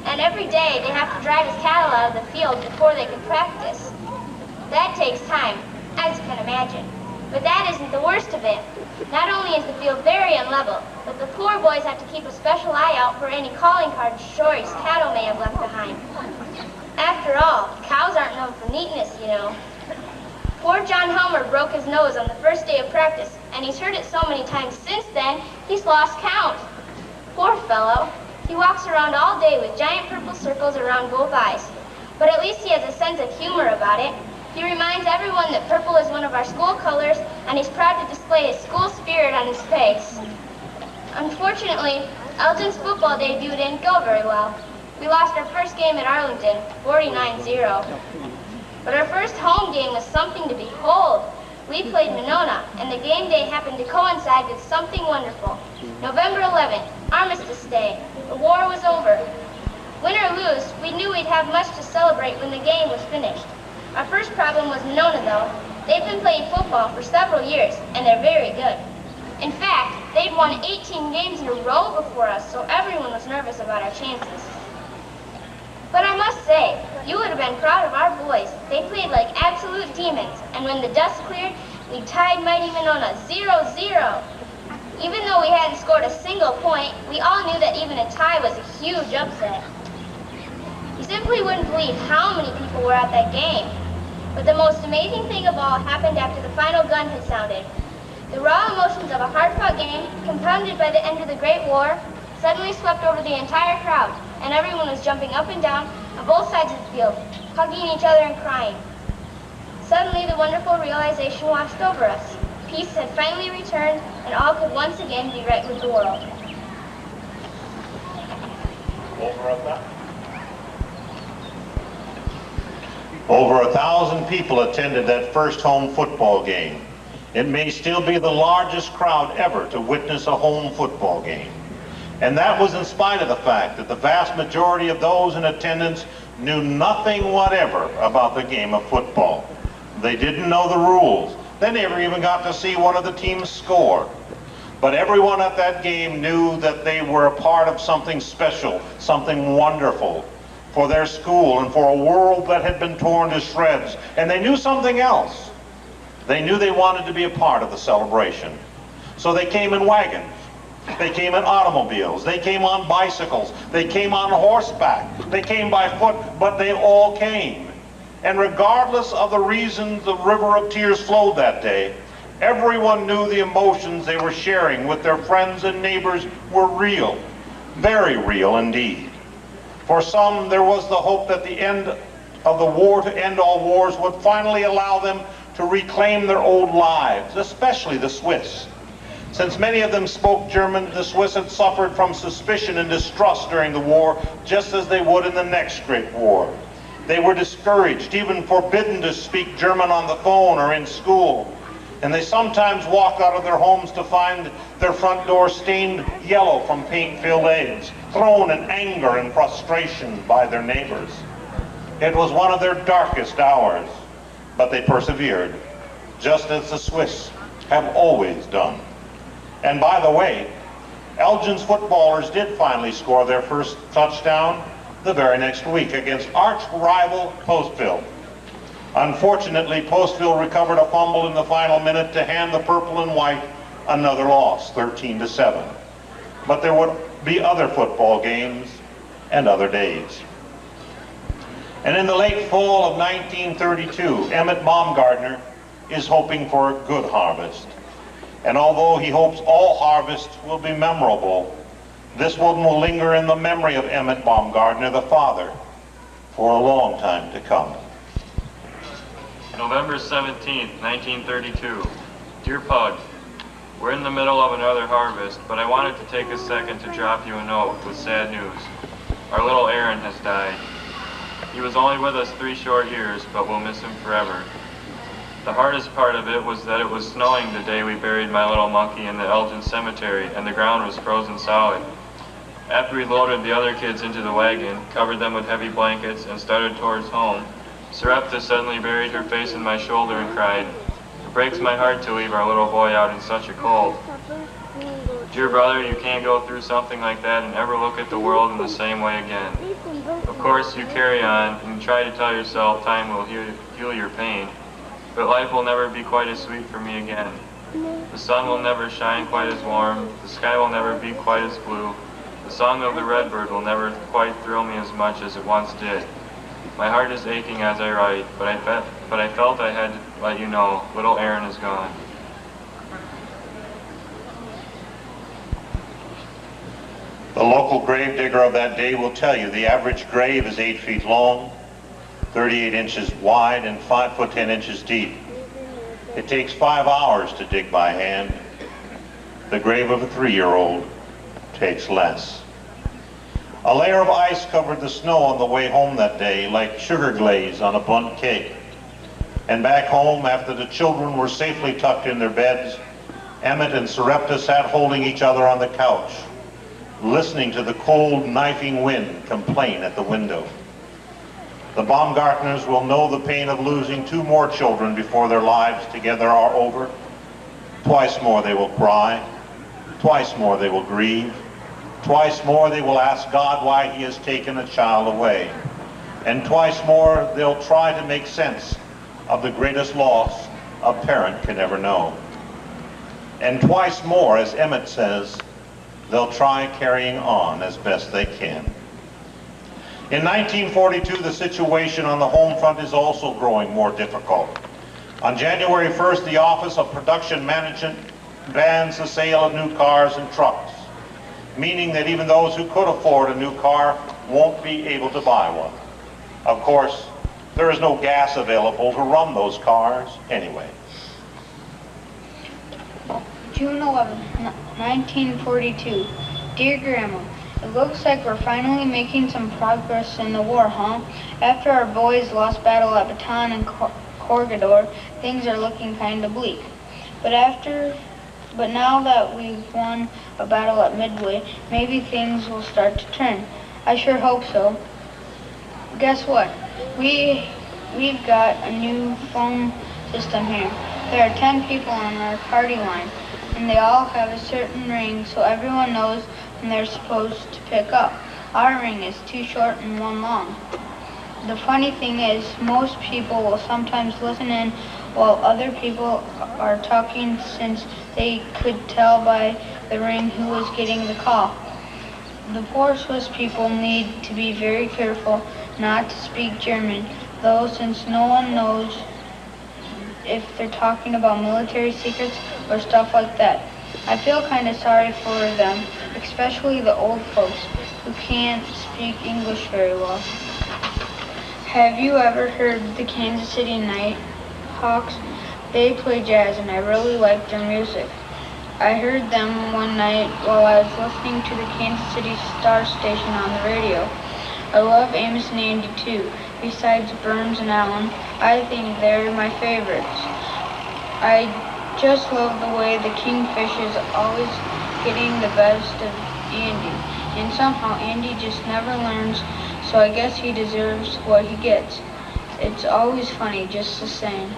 and every day they have to drive his cattle out of the field before they can practice. That takes time, as you can imagine. But that isn't the worst of it. Not only is the field very unlevel, but the poor boys have to keep a special eye out for any calling cards Shorey's cattle may have left behind. After all, cows aren't known for neatness, you know. Poor John Helmer broke his nose on the first day of practice, and he's hurt it so many times since then, he's lost count. Poor fellow. He walks around all day with giant purple circles around both eyes. But at least he has a sense of humor about it. He reminds everyone that purple is one of our school colors, and he's proud to display his school spirit on his face. Unfortunately, Elgin's football debut didn't go very well. We lost our first game at Arlington, 49-0. But our first home game was something to behold. We played Monona, and the game day happened to coincide with something wonderful. November 11th, Armistice Day. The war was over. Win or lose, we knew we'd have much to celebrate when the game was finished. Our first problem was Monona, though. They've been playing football for several years, and they're very good. In fact, they'd won 18 games in a row before us, so everyone was nervous about our chances. But I must say, you would have been proud of our boys. They played like absolute demons, and when the dust cleared, we tied mighty Monona 0-0. Even though we hadn't scored a single point, we all knew that even a tie was a huge upset. You simply wouldn't believe how many people were at that game. But the most amazing thing of all happened after the final gun had sounded. The raw emotions of a hard-fought game, compounded by the end of the Great War, suddenly swept over the entire crowd, and everyone was jumping up and down on both sides of the field, hugging each other and crying. Suddenly, the wonderful realization washed over us. Peace had finally returned, and all could once again be right with the world. Over 1,000 people attended that first home football game. It may still be the largest crowd ever to witness a home football game. And that was in spite of the fact that the vast majority of those in attendance knew nothing whatever about the game of football. They didn't know the rules. They never even got to see one of the teams score. But everyone at that game knew that they were a part of something special, something wonderful for their school and for a world that had been torn to shreds. And they knew something else. They knew they wanted to be a part of the celebration. So they came in wagons. They came in automobiles, they came on bicycles, they came on horseback, they came by foot, but they all came. And regardless of the reasons the river of tears flowed that day, everyone knew the emotions they were sharing with their friends and neighbors were real, very real indeed. For some, there was the hope that the end of the war to end all wars would finally allow them to reclaim their old lives, especially the Swiss. Since many of them spoke German, the Swiss had suffered from suspicion and distrust during the war, just as they would in the next great war. They were discouraged, even forbidden to speak German on the phone or in school. And they sometimes walked out of their homes to find their front door stained yellow from paint-filled eggs, thrown in anger and frustration by their neighbors. It was one of their darkest hours, but they persevered, just as the Swiss have always done. And by the way, Elgin's footballers did finally score their first touchdown the very next week against arch-rival Postville. Unfortunately, Postville recovered a fumble in the final minute to hand the purple and white another loss, 13-7. But there would be other football games and other days. And in the late fall of 1932, Emmett Baumgartner is hoping for a good harvest. And although he hopes all harvests will be memorable, this one will linger in the memory of Emmett Baumgartner, the father, for a long time to come. November 17th, 1932. Dear Pug, we're in the middle of another harvest, but I wanted to take a second to drop you a note with sad news. Our little Aaron has died. He was only with us 3 short years, but we'll miss him forever. The hardest part of it was that it was snowing the day we buried my little monkey in the Elgin cemetery, and the ground was frozen solid. After we loaded the other kids into the wagon, covered them with heavy blankets, and started towards home, Sarepta suddenly buried her face in my shoulder and cried, "It breaks my heart to leave our little boy out in such a cold." Dear brother, you can't go through something like that and ever look at the world in the same way again. Of course, you carry on and try to tell yourself time will heal your pain. But life will never be quite as sweet for me again. The sun will never shine quite as warm, the sky will never be quite as blue, the song of the redbird will never quite thrill me as much as it once did. My heart is aching as I write, but I felt I had to let you know, little Aaron is gone. The local grave digger of that day will tell you the average grave is 8 feet long, 38 inches wide, and 5 foot 10 inches deep. It takes 5 hours to dig by hand. The grave of a 3-year-old takes less. A layer of ice covered the snow on the way home that day, like sugar glaze on a bundt cake. And back home, after the children were safely tucked in their beds, Emmett and Sarepta sat holding each other on the couch, listening to the cold, knifing wind complain at the window. The Baumgartners will know the pain of losing 2 more children before their lives together are over. Twice more they will cry. Twice more they will grieve. Twice more they will ask God why he has taken a child away. And twice more they'll try to make sense of the greatest loss a parent can ever know. And twice more, as Emmett says, they'll try carrying on as best they can. In 1942, the situation on the home front is also growing more difficult. On January 1st, the Office of Production Management bans the sale of new cars and trucks, meaning that even those who could afford a new car won't be able to buy one. Of course, there is no gas available to run those cars anyway. June 11, 1942. Dear Grandma, it looks like we're finally making some progress in the war, huh? After our boys lost battle at Bataan and Corregidor, things are looking kind of bleak. But now that we've won a battle at Midway, maybe things will start to turn. I sure hope so. Guess what? We've got a new phone system here. There are 10 people on our party line, and they all have a certain ring so everyone knows when they're supposed to pick up. Our ring is 2 short and 1 long. The funny thing is, most people will sometimes listen in while other people are talking, since they could tell by the ring who was getting the call. The poor Swiss people need to be very careful not to speak German, though, since no one knows if they're talking about military secrets or stuff like that. I feel kind of sorry for them, especially the old folks who can't speak English very well. Have you ever heard the Kansas City Nighthawks? They play jazz and I really like their music. I heard them one night while I was listening to the Kansas City Star station on the radio. I love Amos and Andy too. Besides Burns and Allen, I think they're my favorites. I just love the way the Kingfish is always getting the best of Andy. And somehow Andy just never learns, so I guess he deserves what he gets. It's always funny just the same.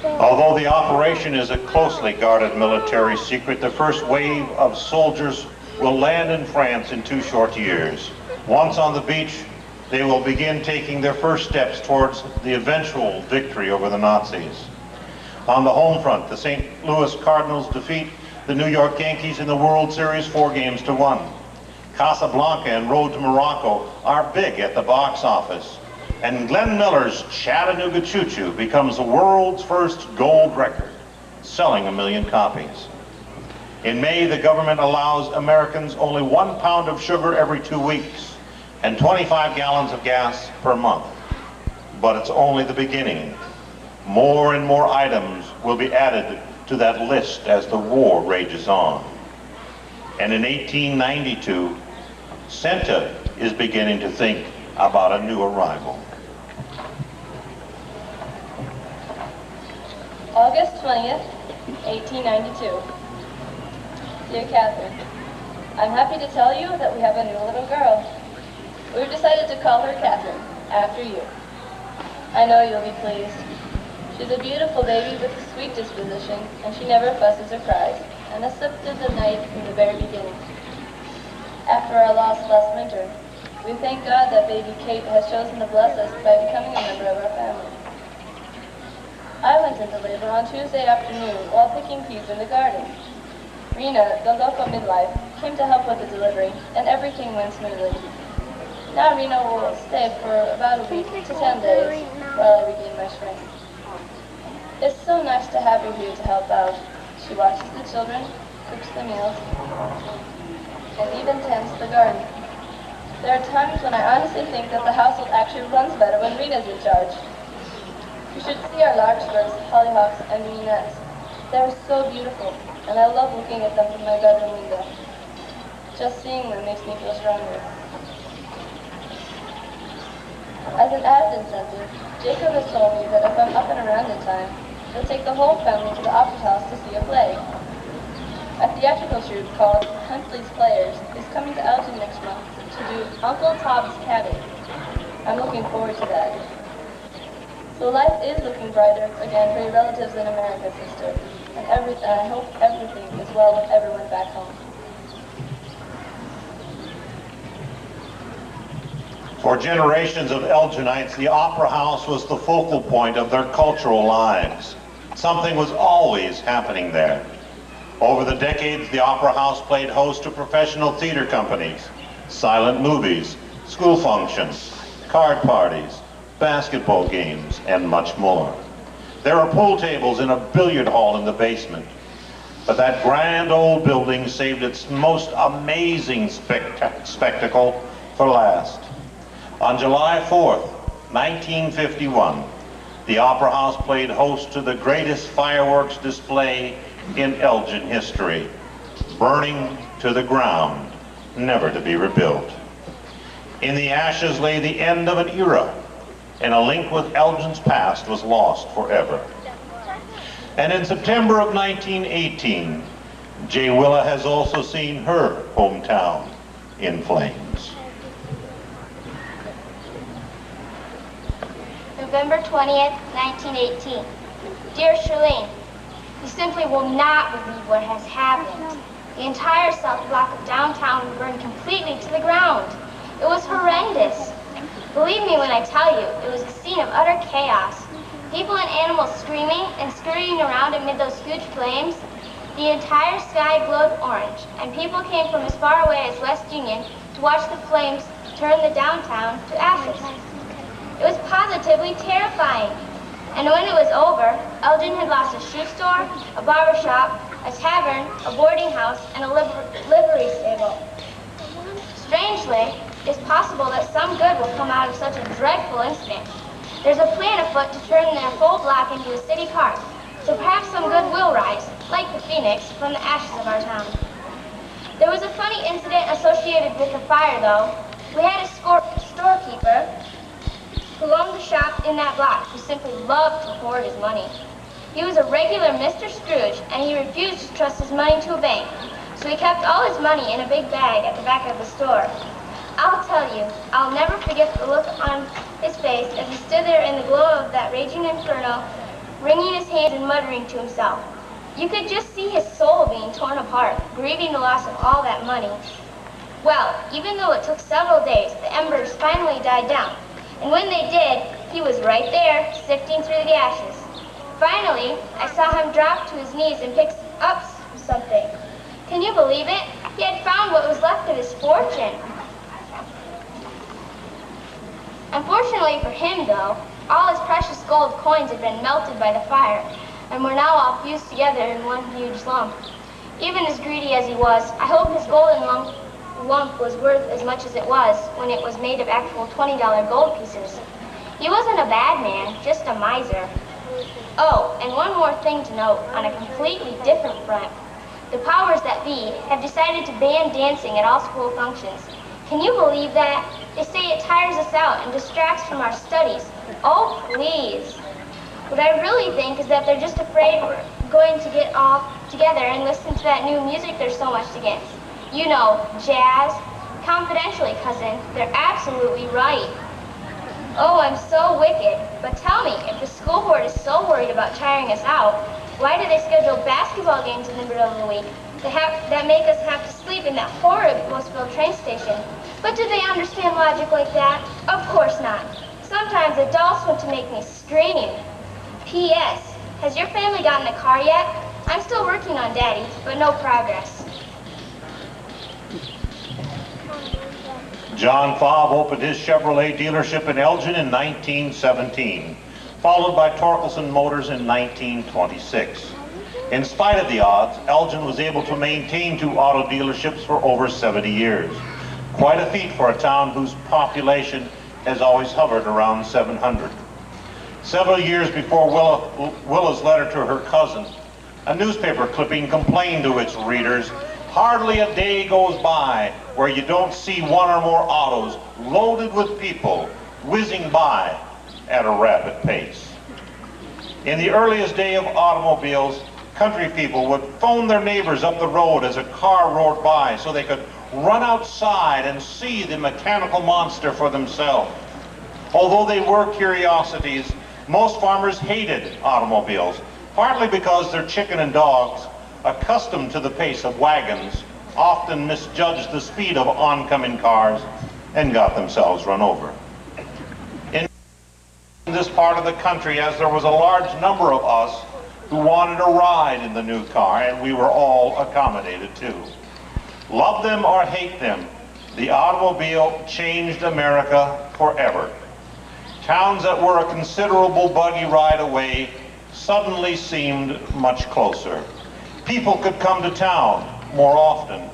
Although the operation is a closely guarded military secret, the first wave of soldiers will land in France in 2 short years. Once on the beach, they will begin taking their first steps towards the eventual victory over the Nazis. On the home front, the St. Louis Cardinals defeat the New York Yankees in the World Series 4-1. Casablanca and Road to Morocco are big at the box office. And Glenn Miller's Chattanooga Choo Choo becomes the world's first gold record, selling 1 million copies. In May, the government allows Americans only 1 pound of sugar every 2 weeks and 25 gallons of gas per month. But it's only the beginning. More and more items will be added to that list as the war rages on. And in 1892, Santa is beginning to think about a new arrival. August 20th, 1892. Dear Catherine, I'm happy to tell you that we have a new little girl. We've decided to call her Catherine, after you. I know you'll be pleased. She's a beautiful baby with a sweet disposition, and she never fusses or cries, and has slept through the night from the very beginning. After our loss last winter, we thank God that baby Kate has chosen to bless us by becoming a member of our family. I went into labor on Tuesday afternoon while picking peas in the garden. Rena, the local midwife, came to help with the delivery, and everything went smoothly. Now Rena will stay for about a week to 10 days while I regain my strength. It's so nice to have her here to help out. She watches the children, cooks the meals, and even tends the garden. There are times when I honestly think that the household actually runs better when Rita's in charge. You should see our larkspurs, hollyhocks, and mignonette. They're so beautiful, and I love looking at them from my bedroom window. Just seeing them makes me feel stronger. As an added incentive, Jacob has told me that if I'm up and around in time, he'll take the whole family to the Opera House to see a play. A theatrical troupe called Huntley's Players is coming to Elgin next month to do Uncle Tom's Cabin. I'm looking forward to that. So life is looking brighter again for your relatives in America, sister. And I hope everything is well with everyone back home. For generations of Elginites, the Opera House was the focal point of their cultural lives. Something was always happening there. Over the decades, the Opera House played host to professional theater companies, silent movies, school functions, card parties, basketball games, and much more. There are pool tables in a billiard hall in the basement. But that grand old building saved its most amazing spectacle for last. On July 4th, 1951, the Opera House played host to the greatest fireworks display in Elgin history, burning to the ground, never to be rebuilt. In the ashes lay the end of an era, and a link with Elgin's past was lost forever. And in September of 1918, Jay Willa has also seen her hometown in flames. November 20th, 1918. Dear Charlene, you simply will not believe what has happened. The entire south block of downtown burned completely to the ground. It was horrendous. Believe me when I tell you, it was a scene of utter chaos. People and animals screaming and scurrying around amid those huge flames. The entire sky glowed orange, and people came from as far away as West Union to watch the flames turn the downtown to ashes. It was positively terrifying. And when it was over, Elgin had lost a shoe store, a barber shop, a tavern, a boarding house, and a livery stable. Strangely, it's possible that some good will come out of such a dreadful incident. There's a plan afoot to turn their full block into a city park, so perhaps some good will rise, like the phoenix, from the ashes of our town. There was a funny incident associated with the fire, though. We had a storekeeper who owned the shop in that block who simply loved to hoard his money. He was a regular Mr. Scrooge, and he refused to trust his money to a bank, so he kept all his money in a big bag at the back of the store. I'll tell you, I'll never forget the look on his face as he stood there in the glow of that raging inferno, wringing his hands and muttering to himself. You could just see his soul being torn apart, grieving the loss of all that money. Well, even though it took several days, the embers finally died down. And when they did, he was right there, sifting through the ashes. Finally, I saw him drop to his knees and pick up something. Can you believe it? He had found what was left of his fortune. Unfortunately for him, though, all his precious gold coins had been melted by the fire and were now all fused together in one huge lump. Even as greedy as he was, I hope his golden lump was worth as much as it was when it was made of actual $20 gold pieces. He wasn't a bad man, just a miser. Oh, and one more thing to note on a completely different front. The powers that be have decided to ban dancing at all school functions. Can you believe that? They say it tires us out and distracts from our studies. Oh, please. What I really think is that they're just afraid we're going to get all together and listen to that new music they're so much against. You know, jazz. Confidentially, cousin, they're absolutely right. Oh, I'm so wicked. But tell me, if the school board is so worried about tiring us out, why do they schedule basketball games in the middle of the week that make us have to sleep in that horrid Westville train station? But do they understand logic like that? Of course not. Sometimes adults want to make me scream. P.S. Has your family gotten a car yet? I'm still working on Daddy, but no progress. John Fobb opened his Chevrolet dealership in Elgin in 1917, followed by Torkelson Motors in 1926. In spite of the odds, Elgin was able to maintain 2 auto dealerships for over 70 years. Quite a feat for a town whose population has always hovered around 700. Several years before Willa's letter to her cousin, a newspaper clipping complained to its readers, "Hardly a day goes by where you don't see 1 or more autos loaded with people whizzing by at a rapid pace." In the earliest day of automobiles, country people would phone their neighbors up the road as a car roared by so they could run outside and see the mechanical monster for themselves. Although they were curiosities, most farmers hated automobiles, partly because their chicken and dogs, accustomed to the pace of wagons, often misjudged the speed of oncoming cars and got themselves run over. In this part of the country, as there was a large number of us who wanted a ride in the new car, and we were all accommodated too. Love them or hate them, the automobile changed America forever. Towns that were a considerable buggy ride away suddenly seemed much closer. People could come to town more often,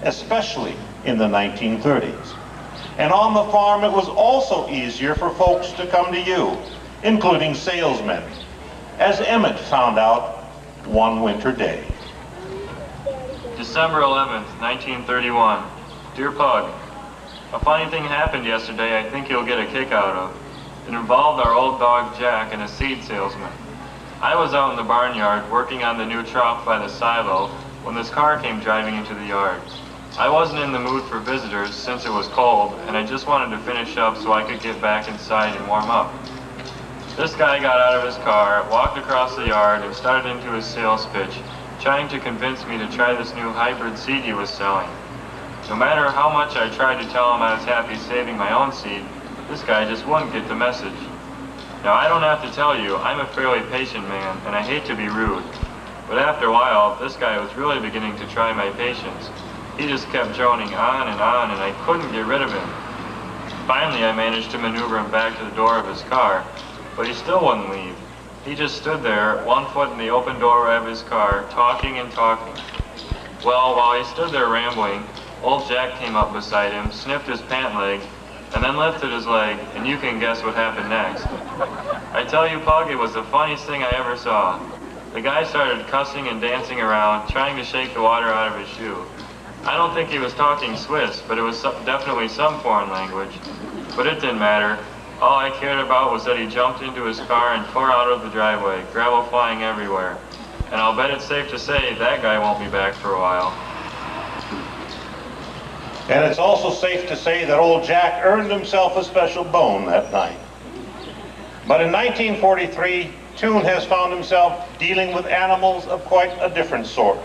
especially in the 1930s. And on the farm, it was also easier for folks to come to you, including salesmen, as Emmett found out one winter day. December 11th, 1931. Dear Pug, a funny thing happened yesterday I think you'll get a kick out of. It involved our old dog Jack and a seed salesman. I was out in the barnyard working on the new trough by the silo when this car came driving into the yard. I wasn't in the mood for visitors since it was cold, and I just wanted to finish up so I could get back inside and warm up. This guy got out of his car, walked across the yard, and started into his sales pitch, trying to convince me to try this new hybrid seed he was selling. No matter how much I tried to tell him I was happy saving my own seed, this guy just wouldn't get the message. Now, I don't have to tell you, I'm a fairly patient man, and I hate to be rude. But after a while, this guy was really beginning to try my patience. He just kept droning on, and I couldn't get rid of him. Finally, I managed to maneuver him back to the door of his car, but he still wouldn't leave. He just stood there, 1 foot in the open doorway of his car, talking and talking. Well, while he stood there rambling, old Jack came up beside him, sniffed his pant leg, and then lifted his leg, and you can guess what happened next. I tell you, Pug, it was the funniest thing I ever saw. The guy started cussing and dancing around, trying to shake the water out of his shoe. I don't think he was talking Swiss, but it was definitely some foreign language. But it didn't matter. All I cared about was that he jumped into his car and tore out of the driveway, gravel flying everywhere. And I'll bet it's safe to say that guy won't be back for a while. And it's also safe to say that old Jack earned himself a special bone that night. But in 1943, Toon has found himself dealing with animals of quite a different sort.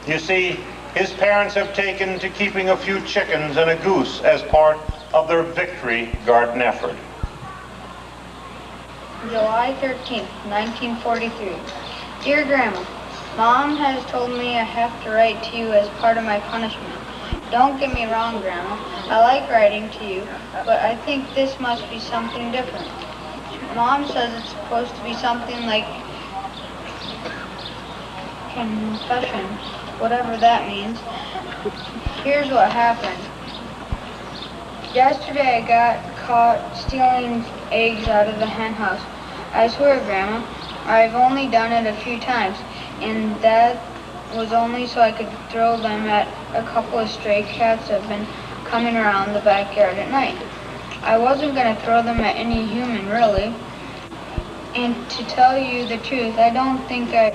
You see, his parents have taken to keeping a few chickens and a goose as part of their victory garden effort. July 13th, 1943. Dear Grandma, Mom has told me I have to write to you as part of my punishment. Don't get me wrong, Grandma. I like writing to you, but I think this must be something different. Mom says it's supposed to be something like confession, whatever that means. Here's what happened. Yesterday I got caught stealing eggs out of the hen house. I swear, Grandma, I've only done it a few times, and that was only so I could throw them at a couple of stray cats that have been coming around the backyard at night. I wasn't going to throw them at any human, really. And to tell you the truth, I don't think I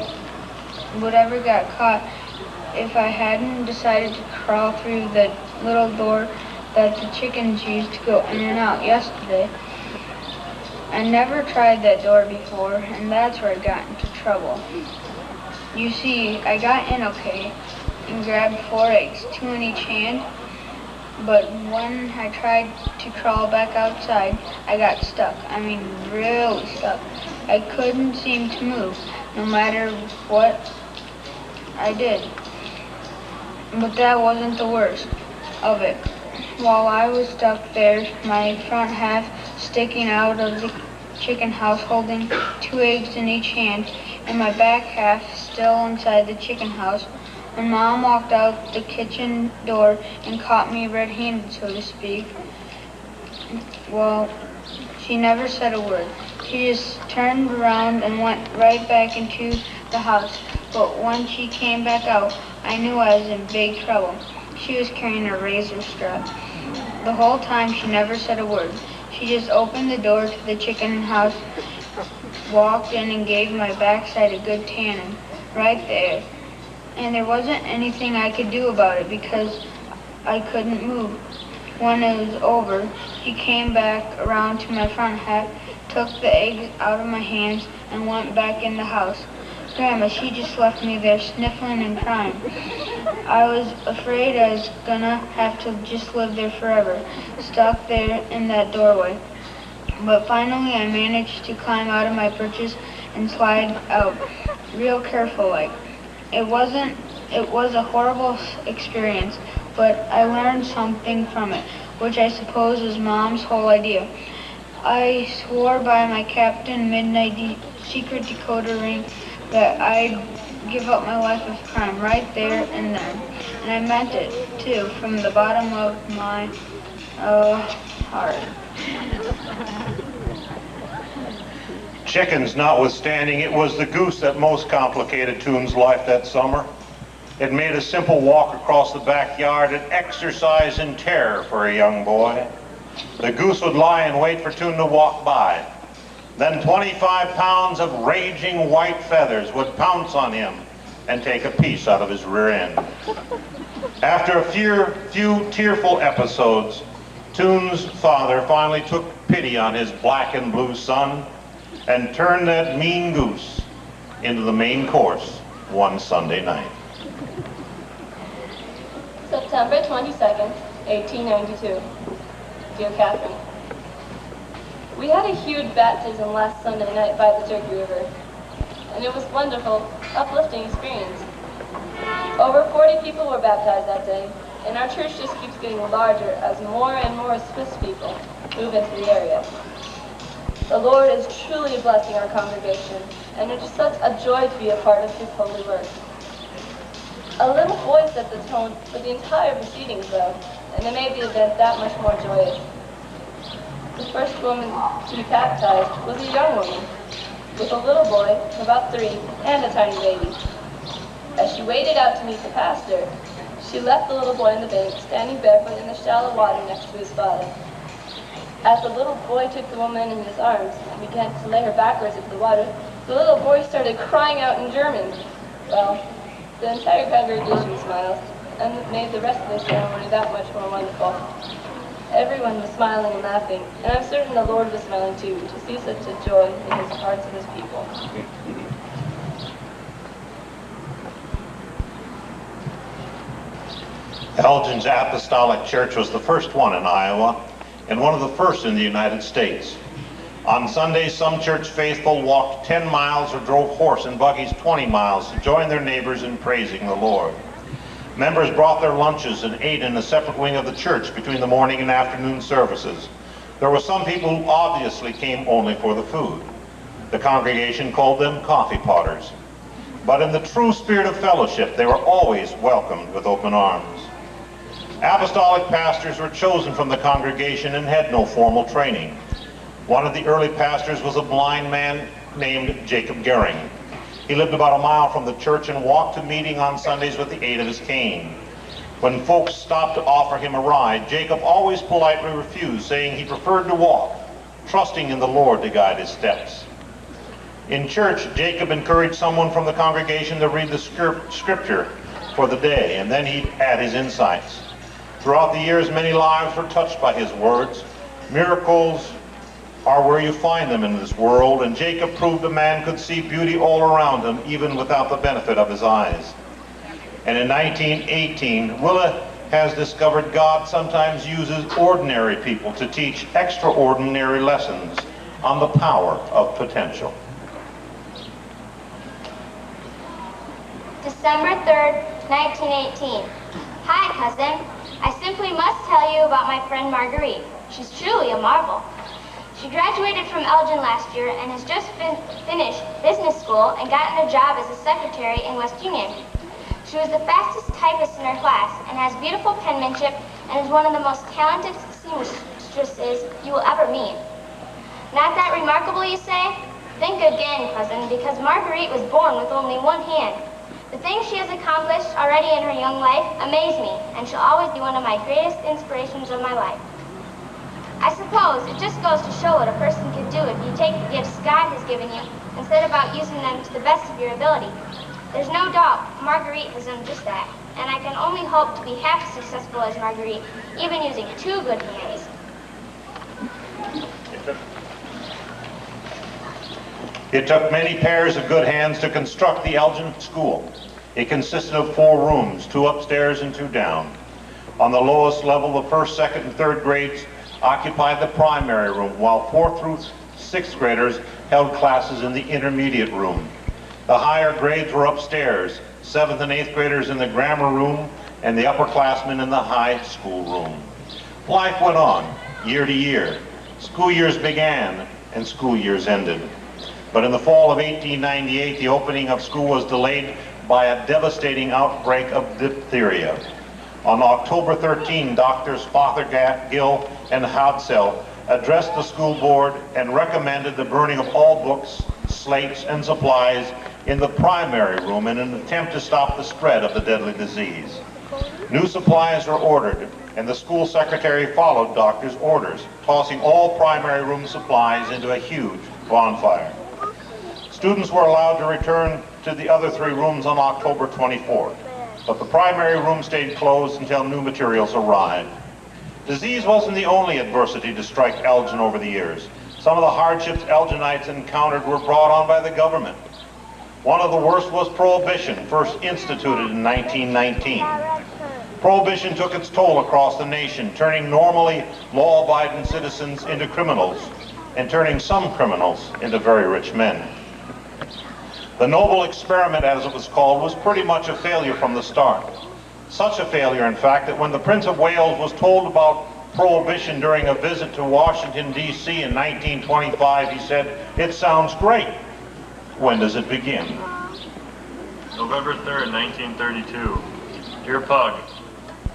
would ever got caught if I hadn't decided to crawl through the little door that the chickens used to go in and out yesterday. I never tried that door before, and that's where I got into trouble. You see, I got in okay and grabbed 4 eggs, 2 in each hand, but when I tried to crawl back outside, I got stuck. I mean, really stuck. I couldn't seem to move, no matter what I did. But that wasn't the worst of it. While I was stuck there, my front half sticking out of the chicken house holding 2 eggs in each hand, and my back half still inside the chicken house, when Mom walked out the kitchen door and caught me red-handed, so to speak, well, she never said a word. She just turned around and went right back into the house. But when she came back out, I knew I was in big trouble. She was carrying a razor strap. The whole time she never said a word. She just opened the door to the chicken house, walked in and gave my backside a good tanning right there. And there wasn't anything I could do about it because I couldn't move. When it was over, she came back around to my front half, took the eggs out of my hands, and went back in the house. Grandma, she just left me there sniffling and crying. I was afraid I was gonna have to just live there forever, stuck there in that doorway. But finally I managed to climb out of my perches and slide out, real careful like. It was a horrible experience, but I learned something from it, which I suppose is Mom's whole idea. I swore by my Captain Midnight secret decoder ring that I'd give up my life of crime right there and then. And I meant it, too, from the bottom of my heart. Chickens notwithstanding, it was the goose that most complicated Toon's life that summer. It made a simple walk across the backyard an exercise in terror for a young boy. The goose would lie in wait for Toon to walk by. Then 25 pounds of raging white feathers would pounce on him and take a piece out of his rear end. After a few tearful episodes, Toon's father finally took pity on his black and blue son and turned that mean goose into the main course one Sunday night. September 22nd, 1892. Dear Catherine, we had a huge baptism last Sunday night by the Turkey River, and it was a wonderful, uplifting experience. Over 40 people were baptized that day, and our church just keeps getting larger as more and more Swiss people move into the area. The Lord is truly blessing our congregation, and it is such a joy to be a part of His holy work. A little voice set the tone for the entire proceedings, though, and it made the event that much more joyous. The first woman to be baptized was a young woman, with a little boy, about 3, and a tiny baby. As she waded out to meet the pastor, she left the little boy in the bank, standing barefoot in the shallow water next to his father. As the little boy took the woman in his arms and began to lay her backwards into the water, the little boy started crying out in German. Well, the entire congregation smiled, and it made the rest of the ceremony that much more wonderful. Everyone was smiling and laughing, and I'm certain the Lord was smiling too, to see such a joy in His hearts of His people. Elgin's Apostolic Church was the first one in Iowa, and one of the first in the United States. On Sundays, some church faithful walked 10 miles or drove horse and buggies 20 miles to join their neighbors in praising the Lord. Members brought their lunches and ate in a separate wing of the church between the morning and afternoon services. There were some people who obviously came only for the food. The congregation called them coffee potters. But in the true spirit of fellowship, they were always welcomed with open arms. Apostolic pastors were chosen from the congregation and had no formal training. One of the early pastors was a blind man named Jacob Gehring. He lived about a mile from the church and walked to meeting on Sundays with the aid of his cane. When folks stopped to offer him a ride, Jacob always politely refused, saying he preferred to walk, trusting in the Lord to guide his steps. In church, Jacob encouraged someone from the congregation to read the scripture for the day, and then he'd add his insights. Throughout the years, many lives were touched by his words. Miracles are where you find them in this world, and Jacob proved a man could see beauty all around him, even without the benefit of his eyes. And in 1918, Willa has discovered God sometimes uses ordinary people to teach extraordinary lessons on the power of potential. December 3rd, 1918. Hi, cousin. I simply must tell you about my friend Marguerite. She's truly a marvel. She graduated from Elgin last year and has just finished business school and gotten a job as a secretary in West Union. She was the fastest typist in her class and has beautiful penmanship and is one of the most talented seamstresses you will ever meet. Not that remarkable, you say? Think again, cousin, because Marguerite was born with only one hand. The things she has accomplished already in her young life amaze me, and she'll always be one of my greatest inspirations of my life. I suppose it just goes to show what a person can do if you take the gifts God has given you and set about using them to the best of your ability. There's no doubt Marguerite has done just that, and I can only hope to be half as successful as Marguerite, even using two good hands. It took many pairs of good hands to construct the Elgin School. It consisted of 4 rooms, 2 upstairs and 2 down. On the lowest level, the first, second, and third grades occupied the primary room, while 4th through 6th graders held classes in the intermediate room. The higher grades were upstairs, 7th and 8th graders in the grammar room, and the upperclassmen in the high school room. Life went on, year to year. School years began, and school years ended. But in the fall of 1898, the opening of school was delayed by a devastating outbreak of diphtheria. On October 13, Doctors Fothergill and Hodsell addressed the school board and recommended the burning of all books, slates, and supplies in the primary room in an attempt to stop the spread of the deadly disease. New supplies were ordered, and the school secretary followed doctor's orders, tossing all primary room supplies into a huge bonfire. Students were allowed to return to the other 3 rooms on October 24th, but the primary room stayed closed until new materials arrived. Disease wasn't the only adversity to strike Elgin over the years. Some of the hardships Elginites encountered were brought on by the government. One of the worst was Prohibition, first instituted in 1919. Prohibition took its toll across the nation, turning normally law-abiding citizens into criminals, and turning some criminals into very rich men. The noble experiment, as it was called, was pretty much a failure from the start. Such a failure, in fact, that when the Prince of Wales was told about Prohibition during a visit to Washington, D.C. in 1925, he said, "It sounds great. When does it begin?" November 3rd, 1932. Dear Pug,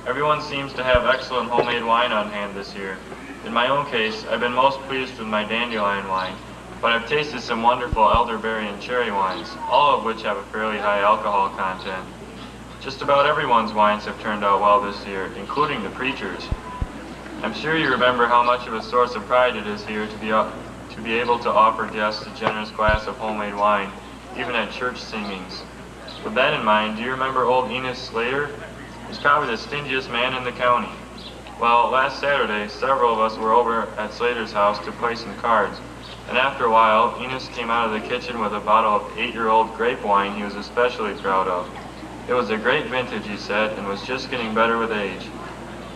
everyone seems to have excellent homemade wine on hand this year. In my own case, I've been most pleased with my dandelion wine, but I've tasted some wonderful elderberry and cherry wines, all of which have a fairly high alcohol content. Just about everyone's wines have turned out well this year, including the preachers. I'm sure you remember how much of a source of pride it is here to be able to offer guests a generous glass of homemade wine, even at church singings. With that in mind, do you remember old Enos Slater? He's probably the stingiest man in the county. Well, last Saturday, several of us were over at Slater's house to play some cards, and after a while, Enos came out of the kitchen with a bottle of 8-year-old grape wine he was especially proud of. It was a great vintage, he said, and was just getting better with age.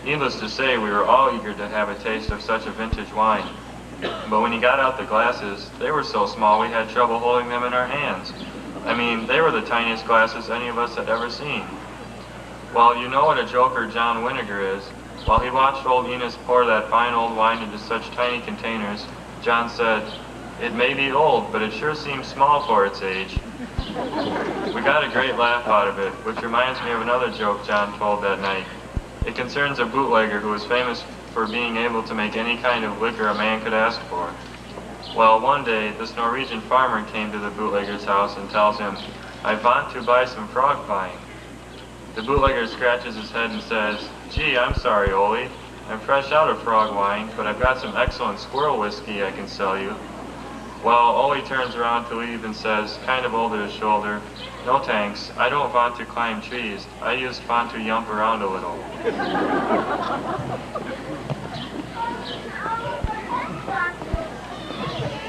Needless to say, we were all eager to have a taste of such a vintage wine. But when he got out the glasses, they were so small we had trouble holding them in our hands. I mean, they were the tiniest glasses any of us had ever seen. Well, you know what a joker John Winnegar is. While he watched old Enos pour that fine old wine into such tiny containers, John said, "It may be old, but it sure seems small for its age." We got a great laugh out of it, which reminds me of another joke John told that night. It concerns a bootlegger who was famous for being able to make any kind of liquor a man could ask for. Well, one day, this Norwegian farmer came to the bootlegger's house and tells him, "I want to buy some frog pine." The bootlegger scratches his head and says, "Gee, I'm sorry, Ole. I'm fresh out of frog wine, but I've got some excellent squirrel whiskey I can sell you." Well, Ole turns around to leave and says, kind of over his shoulder, "No thanks, I don't want to climb trees. I just want to yump around a little."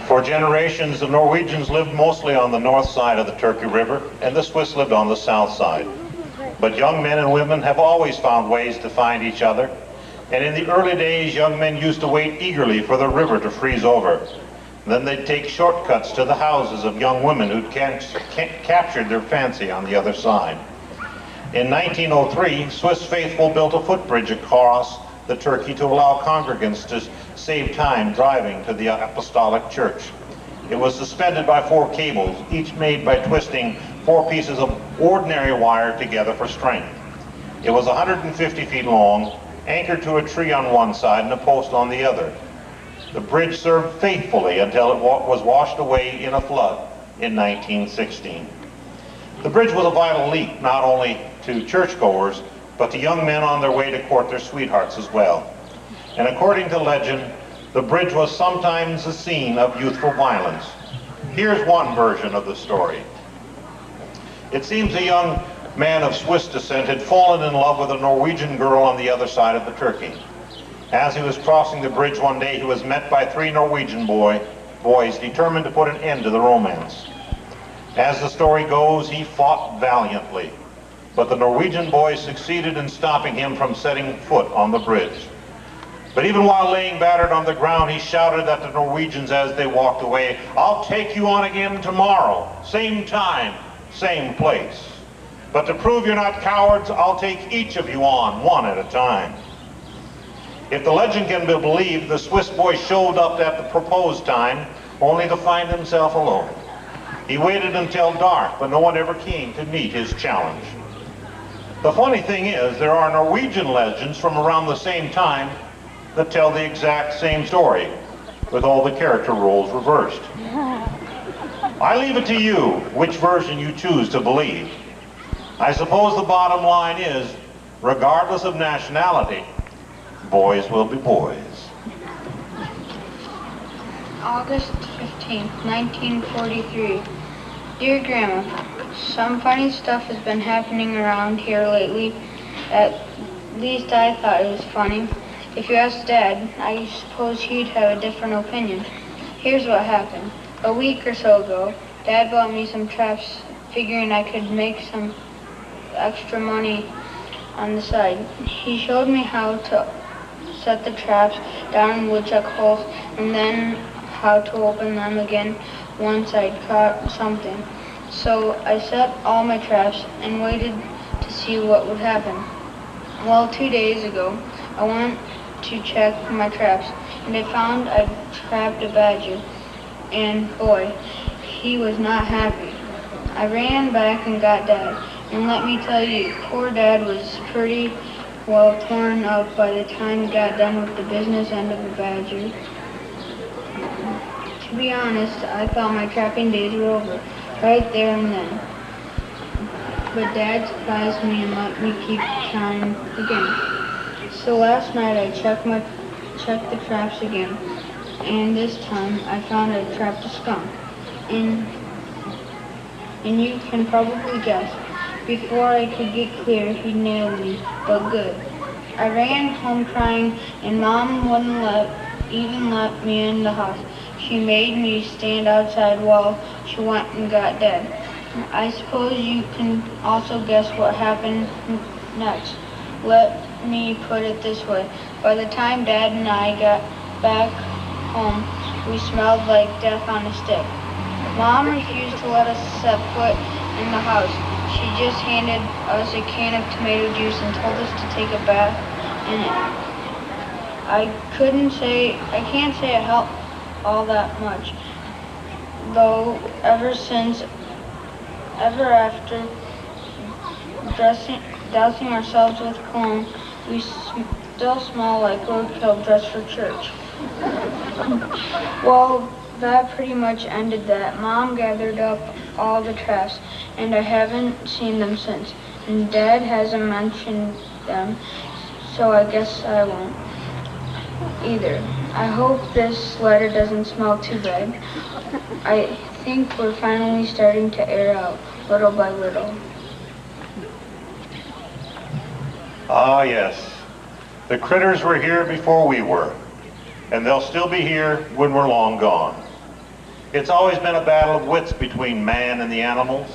For generations, the Norwegians lived mostly on the north side of the Turkey River, and the Swiss lived on the south side. But young men and women have always found ways to find each other, and in the early days, young men used to wait eagerly for the river to freeze over. Then they'd take shortcuts to the houses of young women who'd captured their fancy on the other side. In 1903, Swiss faithful built a footbridge across the Turkey to allow congregants to save time driving to the Apostolic Church. It was suspended by 4 cables, each made by twisting 4 pieces of ordinary wire together for strength. It was 150 feet long, anchored to a tree on one side and a post on the other. The bridge served faithfully until it was washed away in a flood in 1916. The bridge was a vital link not only to churchgoers, but to young men on their way to court their sweethearts as well. And according to legend, the bridge was sometimes the scene of youthful violence. Here's one version of the story. It seems a young man of Swiss descent had fallen in love with a Norwegian girl on the other side of the Turkey. As he was crossing the bridge one day, he was met by 3 Norwegian boys determined to put an end to the romance. As the story goes, he fought valiantly, but the Norwegian boys succeeded in stopping him from setting foot on the bridge. But even while laying battered on the ground, he shouted at the Norwegians as they walked away, "I'll take you on again tomorrow, same time, same place. But to prove you're not cowards, I'll take each of you on, one at a time." If the legend can be believed, the Swiss boy showed up at the proposed time, only to find himself alone. He waited until dark, but no one ever came to meet his challenge. The funny thing is, there are Norwegian legends from around the same time that tell the exact same story, with all the character roles reversed. I leave it to you which version you choose to believe. I suppose the bottom line is, regardless of nationality, boys will be boys. August 15th, 1943. Dear Grandma, some funny stuff has been happening around here lately. At least I thought it was funny. If you asked Dad, I suppose he'd have a different opinion. Here's what happened. A week or so ago, Dad bought me some traps, figuring I could make some extra money on the side. He showed me how to set the traps down in woodchuck holes, and then how to open them again once I'd caught something. So I set all my traps and waited to see what would happen. Well, 2 days ago, I went to check my traps, and I found I'd trapped a badger, and boy, he was not happy. I ran back and got Dad, and let me tell you, poor Dad was pretty well torn up by the time he got done with the business end of the badger. To be honest, I thought my trapping days were over, right there and then. But Dad surprised me and let me keep trying again. So last night I checked the traps again, and this time I found I'd trapped a skunk. And you can probably guess, before I could get clear, he nailed me, but good. I ran home crying, and Mom wouldn't even let me in the house. She made me stand outside while she went and got Dad. I suppose you can also guess what happened next. Let me put it this way. By the time Dad and I got back home, we smelled like death on a stick. Mom refused to let us set foot in the house. She just handed us a can of tomato juice and told us to take a bath in it. I can't say it helped all that much, though ever after dousing ourselves with cologne, we still smell like roadkill dressed for church. Well, that pretty much ended that. Mom gathered up all the traps, and I haven't seen them since. And Dad hasn't mentioned them, so I guess I won't either. I hope this letter doesn't smell too bad. I think we're finally starting to air out, little by little. Ah, yes. The critters were here before we were, and they'll still be here when we're long gone. It's always been a battle of wits between man and the animals.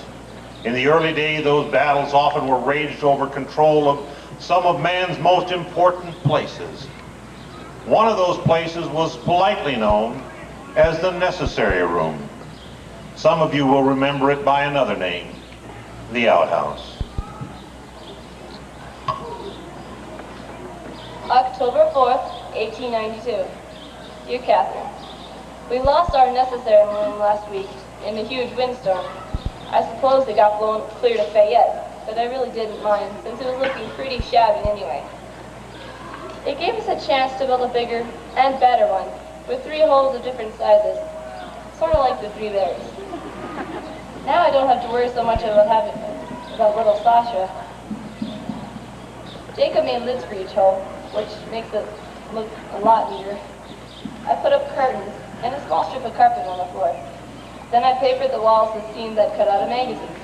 In the early days, those battles often were waged over control of some of man's most important places. One of those places was politely known as the necessary room. Some of you will remember it by another name, the outhouse. October 4th, 1892. Dear Catherine, we lost our necessary room last week in a huge windstorm. I suppose it got blown clear to Fayette, but I really didn't mind since it was looking pretty shabby anyway. It gave us a chance to build a bigger and better one with 3 holes of different sizes, sort of like the 3 bears. Now I don't have to worry so much about little Sasha. Jacob made lids for each hole, which makes it look a lot neater. I put up curtains and a small strip of carpet on the floor. Then I papered the walls with scenes I'd cut out of magazines.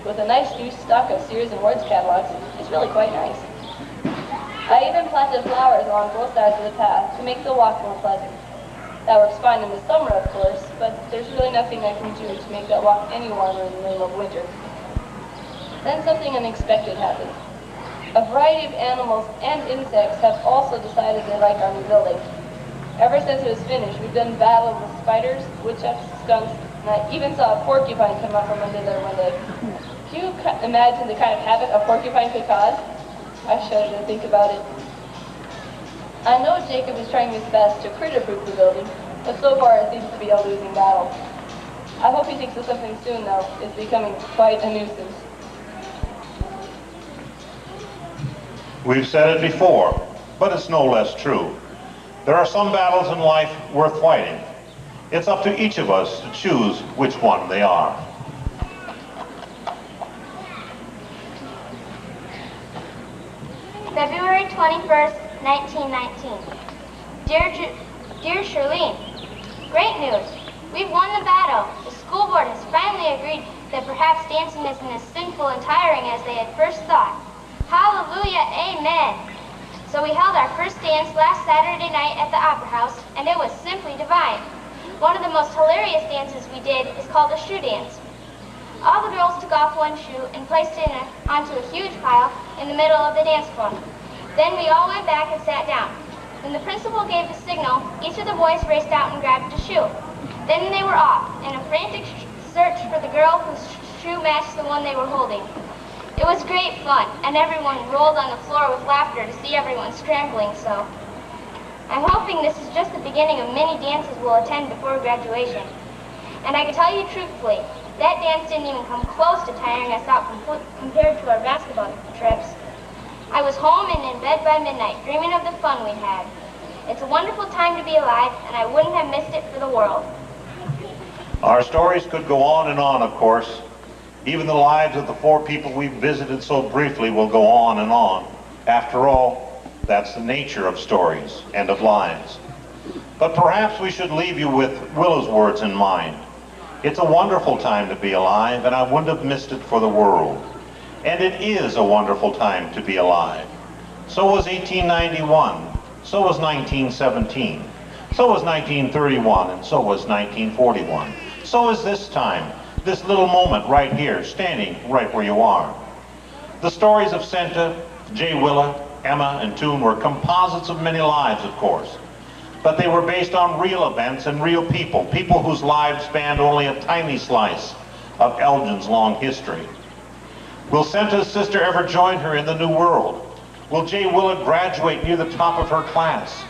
With a nice new stock of Sears and Words catalogs, it's really quite nice. I even planted flowers along both sides of the path to make the walk more pleasant. That works fine in the summer, of course, but there's really nothing I can do to make that walk any warmer in the middle of winter. Then something unexpected happened. A variety of animals and insects have also decided they like our new building. Ever since it was finished, we've done battle with spiders, woodchucks, skunks, and I even saw a porcupine come out from under there one day. Can you imagine the kind of havoc a porcupine could cause? I shudder to think about it. I know Jacob is trying his best to critter-proof the building, but so far it seems to be a losing battle. I hope he thinks of something soon, though. It's becoming quite a nuisance. We've said it before, but it's no less true. There are some battles in life worth fighting. It's up to each of us to choose which one they are. February 21st, 1919. Dear Charlene, great news. We've won the battle. The school board has finally agreed that perhaps dancing isn't as sinful and tiring as they had first thought. Hallelujah, amen. So we held our first dance last Saturday night at the Opera House, and it was simply divine. One of the most hilarious dances we did is called a shoe dance. All the girls took off one shoe and placed it onto a huge pile in the middle of the dance floor. Then we all went back and sat down. When the principal gave the signal, each of the boys raced out and grabbed a shoe. Then they were off in a frantic search for the girl whose shoe matched the one they were holding. It was great fun, and everyone rolled on the floor with laughter to see everyone scrambling so. I'm hoping this is just the beginning of many dances we'll attend before graduation. And I can tell you truthfully, that dance didn't even come close to tiring us out compared to our basketball trips. I was home and in bed by midnight, dreaming of the fun we had. It's a wonderful time to be alive, and I wouldn't have missed it for the world. Our stories could go on and on, of course. Even the lives of the 4 people we've visited so briefly will go on and on. After all, that's the nature of stories and of lives. But perhaps we should leave you with Willow's words in mind. It's a wonderful time to be alive, and I wouldn't have missed it for the world. And it is a wonderful time to be alive. So was 1891, so was 1917, so was 1931, and so was 1941. So is this time, this little moment right here, standing right where you are. The stories of Senta, J. Willa, Emma, and Toon were composites of many lives, of course. But they were based on real events and real people, people whose lives spanned only a tiny slice of Elgin's long history. Will Senta's sister ever join her in the new world? Will J. Willa graduate near the top of her class?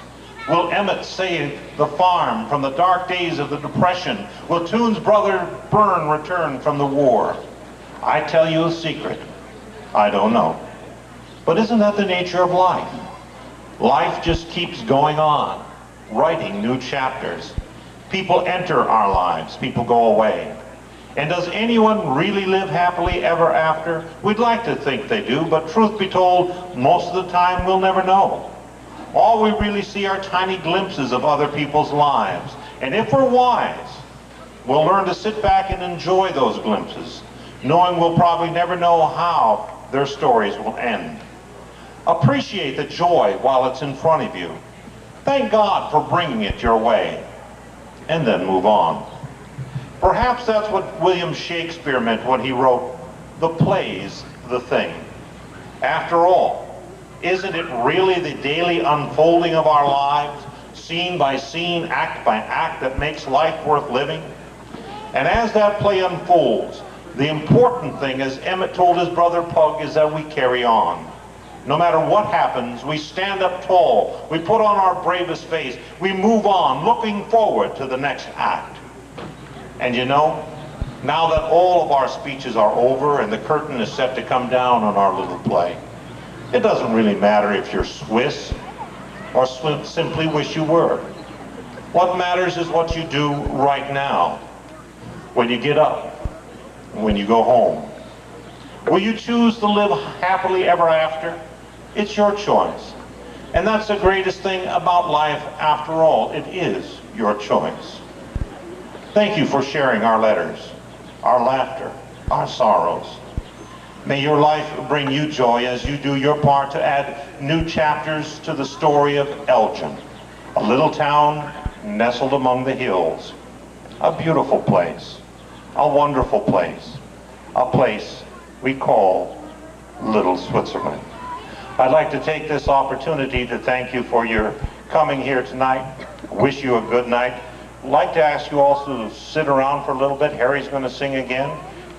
Will Emmett save the farm from the dark days of the Depression? Will Toon's brother Byrne return from the war? I tell you a secret. I don't know. But isn't that the nature of life? Life just keeps going on, writing new chapters. People enter our lives, people go away. And does anyone really live happily ever after? We'd like to think they do, but truth be told, most of the time we'll never know. All we really see are tiny glimpses of other people's lives. And if we're wise, we'll learn to sit back and enjoy those glimpses, knowing we'll probably never know how their stories will end. Appreciate the joy while it's in front of you. Thank God for bringing it your way. And then move on. Perhaps that's what William Shakespeare meant when he wrote, "The play's the thing." After all, isn't it really the daily unfolding of our lives, scene by scene, act by act that makes life worth living. And as that play unfolds, the important thing, as Emmett told his brother Pug, is that we carry on. No matter what happens, we stand up tall, we put on our bravest face, we move on, looking forward to the next act. And you know, now that all of our speeches are over and the curtain is set to come down on our little play, it doesn't really matter if you're Swiss or simply wish you were. What matters is what you do right now, when you get up, when you go home. Will you choose to live happily ever after? It's your choice. And that's the greatest thing about life after all. It is your choice. Thank you for sharing our letters, our laughter, our sorrows. May your life bring you joy as you do your part to add new chapters to the story of Elgin, a little town nestled among the hills, a beautiful place, a wonderful place, a place we call Little Switzerland. I'd like to take this opportunity to thank you for your coming here tonight. Wish you a good night. I'd like to ask you also to sit around for a little bit. Harry's going to sing again,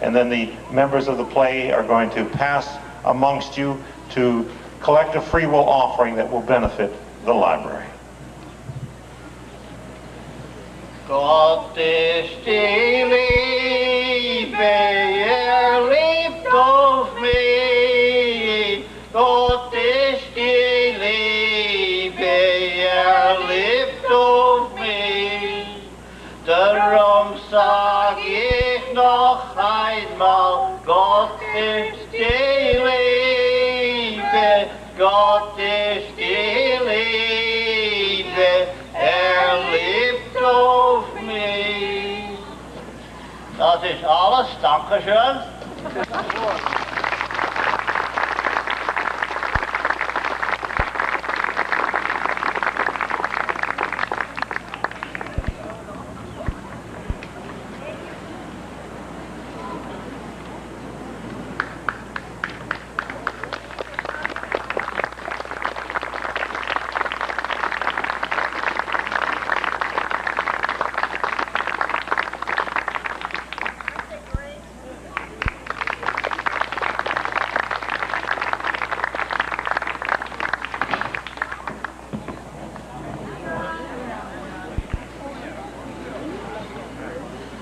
and then the members of the play are going to pass amongst you to collect a free will offering that will benefit the library. Gott ist die Liebe, liebt auf mich. Gott ist die Liebe, liebt auf mich. Darum sag ich noch einmal, Gott ist die Liebe, Gott ist die Liebe, liebt auf mich. Das ist alles, Dankeschön.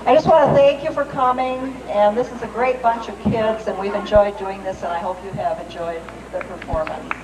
I just want to thank you for coming, and this is a great bunch of kids, and we've enjoyed doing this, and I hope you have enjoyed the performance.